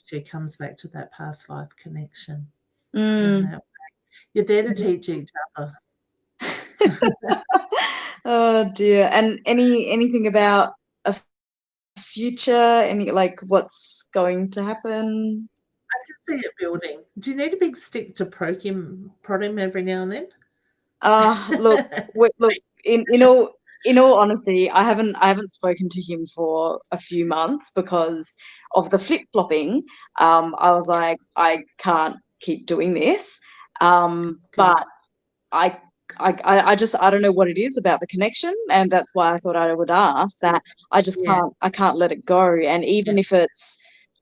actually comes back to that past life connection. In that way. You're there to teach each other. Oh dear. And anything about a future? Any like what's going to happen? I can see it building. Do you need a big stick to prod him every now and then? Look, look. In all honesty, I haven't spoken to him for a few months because of the flip flopping. I was like, I can't keep doing this. Good. But I just I don't know what it is about the connection, and that's why I thought I would ask that. I just Yeah. can't let it go, and even if it's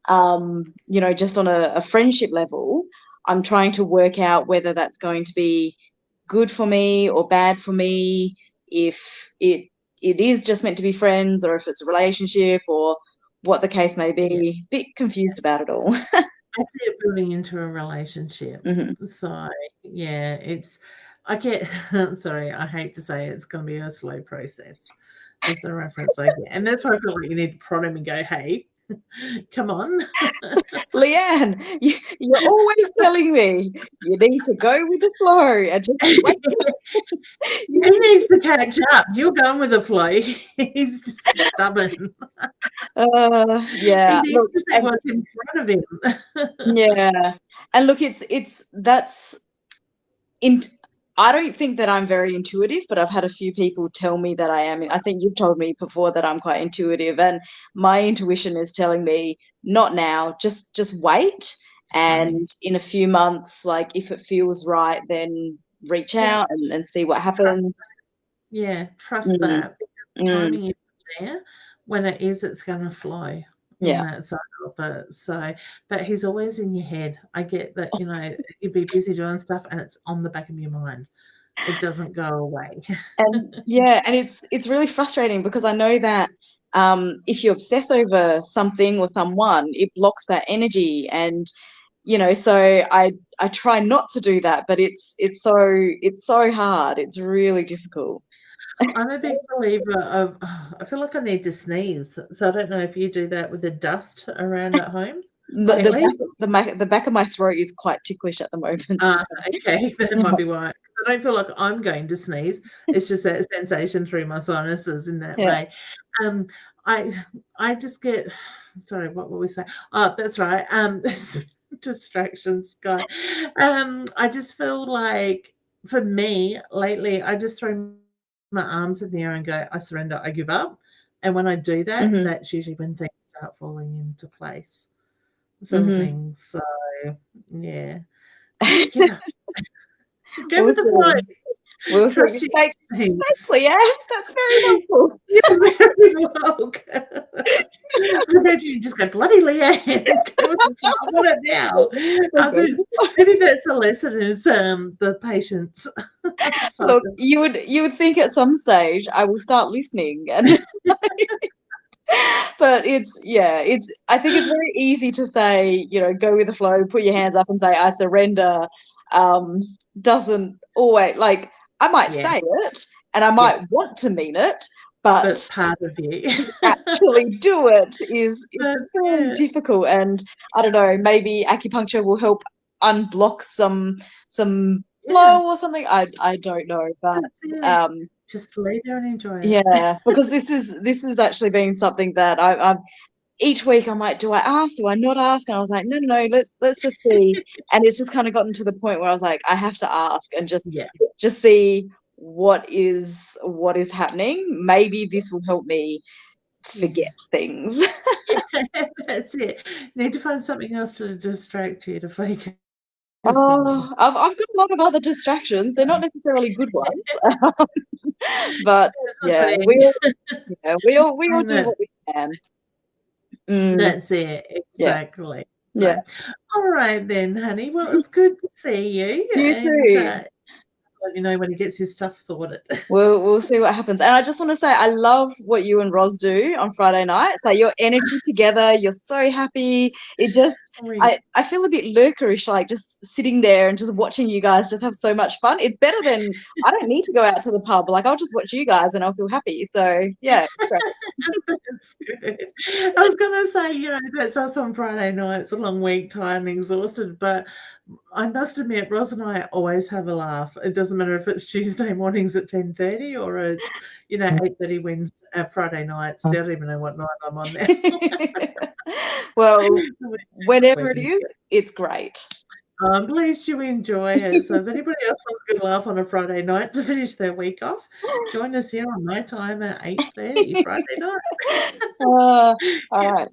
you know, just on a friendship level, I'm trying to work out whether that's going to be good for me or bad for me, if it is just meant to be friends or if it's a relationship or what the case may be. Bit confused about it all. I see it building into a relationship. Mm-hmm. So yeah, I get sorry, I hate to say it's gonna be a slow process is the reference I get. And that's why I feel like you need to prod him and go, hey, come on. Leanne, you're always telling me you need to go with the flow and just wait. He needs to catch up. You're going with the flow. He's just stubborn. Yeah. He needs Look, to see what's in front of him. yeah, and look, it's that's in. I don't think that I'm very intuitive, but I've had a few people tell me that I am. I think you've told me before that I'm quite intuitive, and my intuition is telling me not now, just wait, and in a few months, like if it feels right, then reach out and see what happens. Yeah, trust that. Timing is there. When it is, it's going to flow. Yeah. In that side of it. So, but he's always in your head. I get that, you know, you'd be busy doing stuff and it's on the back of your mind. It doesn't go away. And yeah, and it's really frustrating because I know that if you obsess over something or someone, it blocks that energy. And you know, so I try not to do that, but it's so hard. It's really difficult. I'm a big believer of, I feel like I need to sneeze. So I don't know if you do that with the dust around at home. The back of my throat is quite ticklish at the moment. Okay, that might be why. I don't feel like I'm going to sneeze. It's just that sensation through my sinuses in that way. I just get, sorry, what were we saying? Oh, that's right. Distractions, guy. I just feel like for me lately, I just throw my arms in the air and go, I surrender, I give up. And when I do that, that's usually when things start falling into place. Sort of things. So yeah. Go with the flow. We'll Trust see. your Thanks, Leanne. That's very helpful. You're very welcome. I imagine you just go, bloody Leanne. I want it now. Maybe that's the lesson is the patience. Look, you would think at some stage I will start listening, and but I think it's very easy to say, you know, go with the flow, put your hands up and say I surrender. Doesn't always, like, I might say it and I might want to mean it, but part of you to actually do it is very difficult. And I don't know, maybe acupuncture will help unblock some flow or something. I don't know, but just lay there and enjoy it. Yeah, because this is actually been something that I've each week I might, do I ask, do I not ask? And I was like, no, let's just see. And it's just kind of gotten to the point where I was like, I have to ask and just see what is happening. Maybe this will help me forget things. That's it. Need to find something else to distract you, to focus. Oh, I've got a lot of other distractions. They're not necessarily good ones. But yeah, we all do what we can. That's it, exactly. Yeah. All right then, honey. Well, it's good to see you. You too. Let me know when he gets his stuff sorted. We'll see what happens. And I just want to say I love what you and Roz do on Friday nights. Like your energy together, you're so happy. It just I feel a bit lurkerish, like just sitting there and just watching you guys just have so much fun. It's better than, I don't need to go out to the pub. Like I'll just watch you guys and I'll feel happy. So yeah, great. That's good. I was gonna say, that's us on Friday nights, a long week, tired and exhausted, but I must admit, Ros and I always have a laugh. It doesn't matter if it's Tuesday mornings at 10:30 or it's 8:30 Friday nights. I don't even know what night I'm on now. Well, whenever it Working is, together. it's great. I'm pleased you enjoy it. So if anybody else wants a good laugh on a Friday night to finish their week off, join us here on my time at 8:30 Friday night. All right.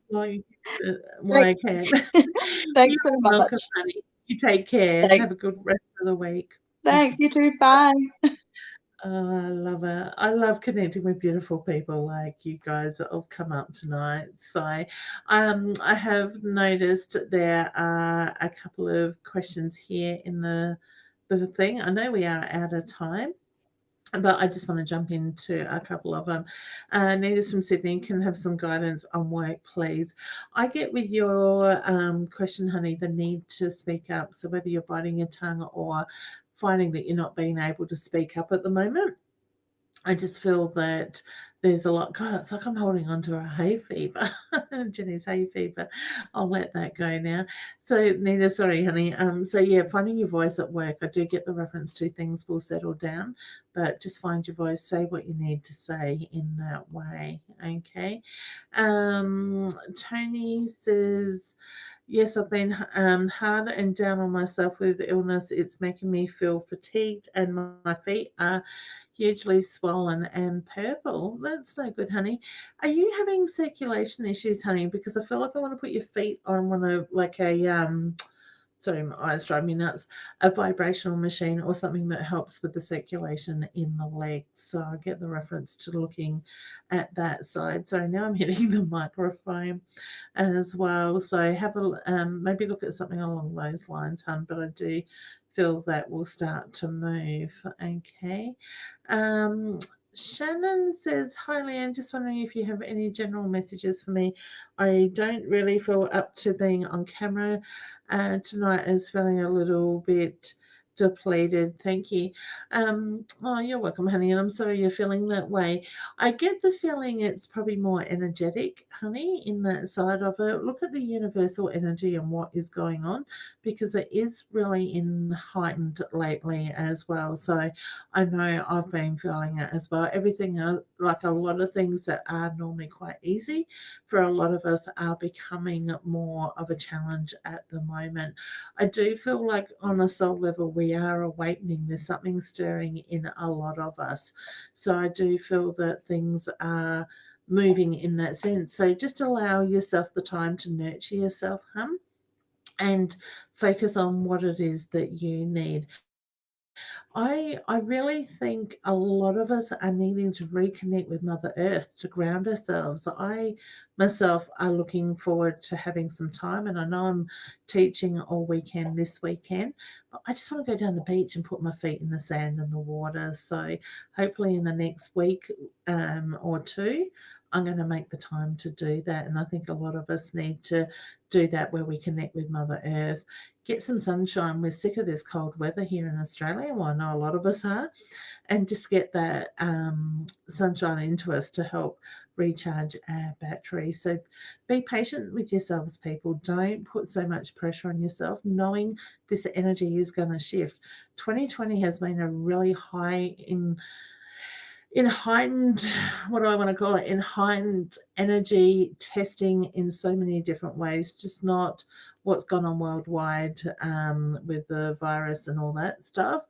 When I can. Thanks You're so much. welcome, honey. You take care. Thanks. Have a good rest of the week. Thanks, you too. Bye. Oh, I love it. I love connecting with beautiful people like you guys that have come up tonight. So I have noticed there are a couple of questions here in the thing. I know we are out of time, but I just want to jump into a couple of them. Nita's from Sydney, can have some guidance on work, please. I get with your question, honey, the need to speak up. So whether you're biting your tongue or finding that you're not being able to speak up at the moment, I just feel that there's a lot. God, it's like I'm holding on to a hay fever. Jenny's hay fever. I'll let that go now. So Nita, sorry, honey. So yeah, finding your voice at work. I do get the reference to things will settle down, but just find your voice. Say what you need to say in that way. Okay. Tony says, yes, I've been hard and down on myself with illness. It's making me feel fatigued, and my feet are hugely swollen and purple. That's no good, honey. Are you having circulation issues, honey? Because I feel like I want to put your feet on one of like a sorry, my eyes drive me nuts, a vibrational machine or something that helps with the circulation in the legs. So I get the reference to looking at that side. So now I'm hitting the microphone as well. So have a maybe look at something along those lines, hun. But I do feel that will start to move. Okay. Shannon says, hi Leanne, just wondering if you have any general messages for me. I don't really feel up to being on camera tonight, is feeling a little bit depleted. Thank you. Oh, you're welcome, honey, and I'm sorry you're feeling that way. I get the feeling it's probably more energetic, honey, in that side of it. Look at the universal energy and what is going on, because it is really in heightened lately as well. So I know I've been feeling it as well. Everything, like a lot of things that are normally quite easy, for a lot of us are becoming more of a challenge at the moment. I do feel like on a soul level we are awakening. There's something stirring in a lot of us. So I do feel that things are moving in that sense. So just allow yourself the time to nurture yourself, and focus on what it is that you need. I really think a lot of us are needing to reconnect with Mother Earth to ground ourselves. I myself are looking forward to having some time, and I know I'm teaching all weekend this weekend, but I just want to go down the beach and put my feet in the sand and the water. So hopefully in the next week or two, I'm going to make the time to do that. And I think a lot of us need to do that, where we connect with Mother Earth, get some sunshine. We're sick of this cold weather here in Australia. Well, I know a lot of us are, and just get that sunshine into us to help recharge our battery. So be patient with yourselves, people. Don't put so much pressure on yourself, knowing this energy is going to shift. 2020 has been a really high in heightened, what do I want to call it, in heightened energy testing in so many different ways, just not what's gone on worldwide with the virus and all that stuff.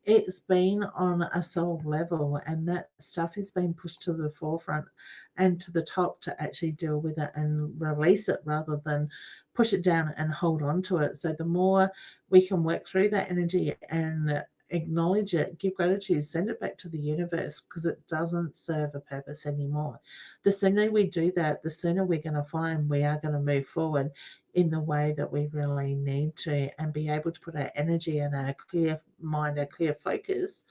It's been on a soul level, and that stuff has been pushed to the forefront and to the top to actually deal with it and release it, rather than push it down and hold on to it. So the more we can work through that energy and acknowledge it, give gratitude, send it back to the universe, because it doesn't serve a purpose anymore. The sooner we do that, the sooner we're going to find we are going to move forward in the way that we really need to, and be able to put our energy and our clear mind, our clear focus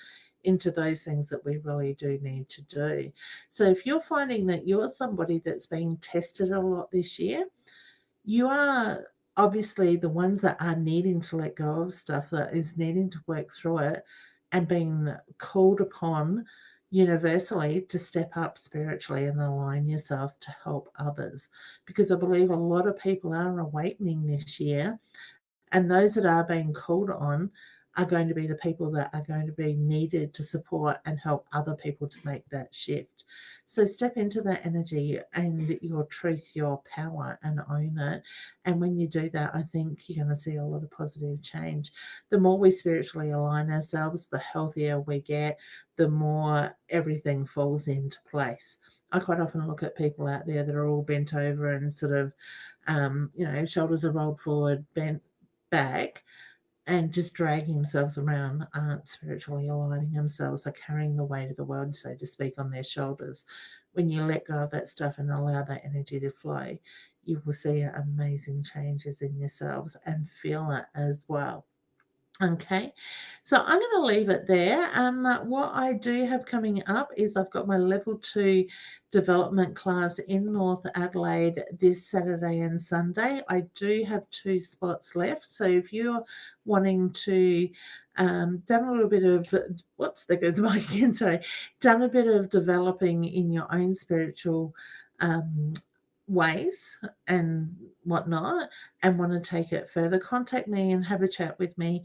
into those things that we really do need to do. So if you're finding that you're somebody that's being tested a lot this year, you are obviously the ones that are needing to let go of stuff, that is needing to work through it, and being called upon universally to step up spiritually and align yourself to help others. Because I believe a lot of people are awakening this year And those that are being called on are going to be the people that are going to be needed to support and help other people to make that shift. So step into that energy and your truth, your power, and own it. And when you do that, I think you're going to see a lot of positive change. The more we spiritually align ourselves, the healthier we get, the more everything falls into place. I quite often look at people out there that are all bent over and sort of, shoulders are rolled forward, bent back, and just dragging themselves around, aren't spiritually aligning themselves, are carrying the weight of the world, so to speak, on their shoulders. When you let go of that stuff and allow that energy to flow, you will see amazing changes in yourselves and feel it as well. Okay, so I'm going to leave it there. What I do have coming up is I've got my level 2 development class in North Adelaide this Saturday and Sunday. I do have 2 spots left, so if you're wanting to done a little bit of done a bit of developing in your own spiritual ways and whatnot, and want to take it further, contact me and have a chat with me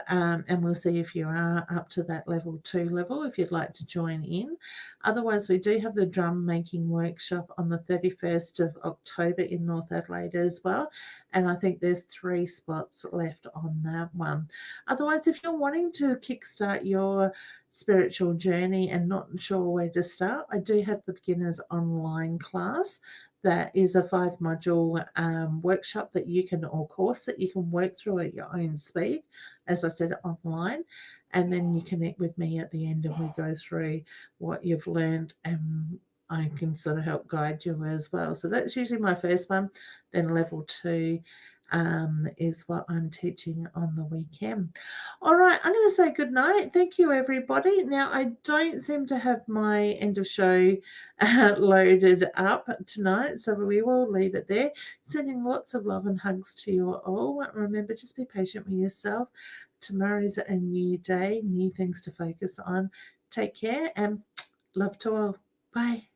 and we'll see if you are up to that level 2 level, if you'd like to join in. Otherwise, we do have the drum making workshop on the 31st of October in North Adelaide as well, and I think there's 3 spots left on that one. Otherwise, if you're wanting to kickstart your spiritual journey and not sure where to start, I do have the beginners online class. That is a 5-module workshop that you can, or course that you can work through at your own speed, as I said, online. And then you connect with me at the end and we go through what you've learned, and I can sort of help guide you as well. So that's usually my first one. Then level 2 is what I'm teaching on the weekend. All right, I'm going to say good night. Thank you, everybody. Now, I don't seem to have my end of show loaded up tonight, so we will leave it there. Sending lots of love and hugs to you all. Remember, just be patient with yourself. Tomorrow's a new day, new things to focus on. Take care and love to all. Bye.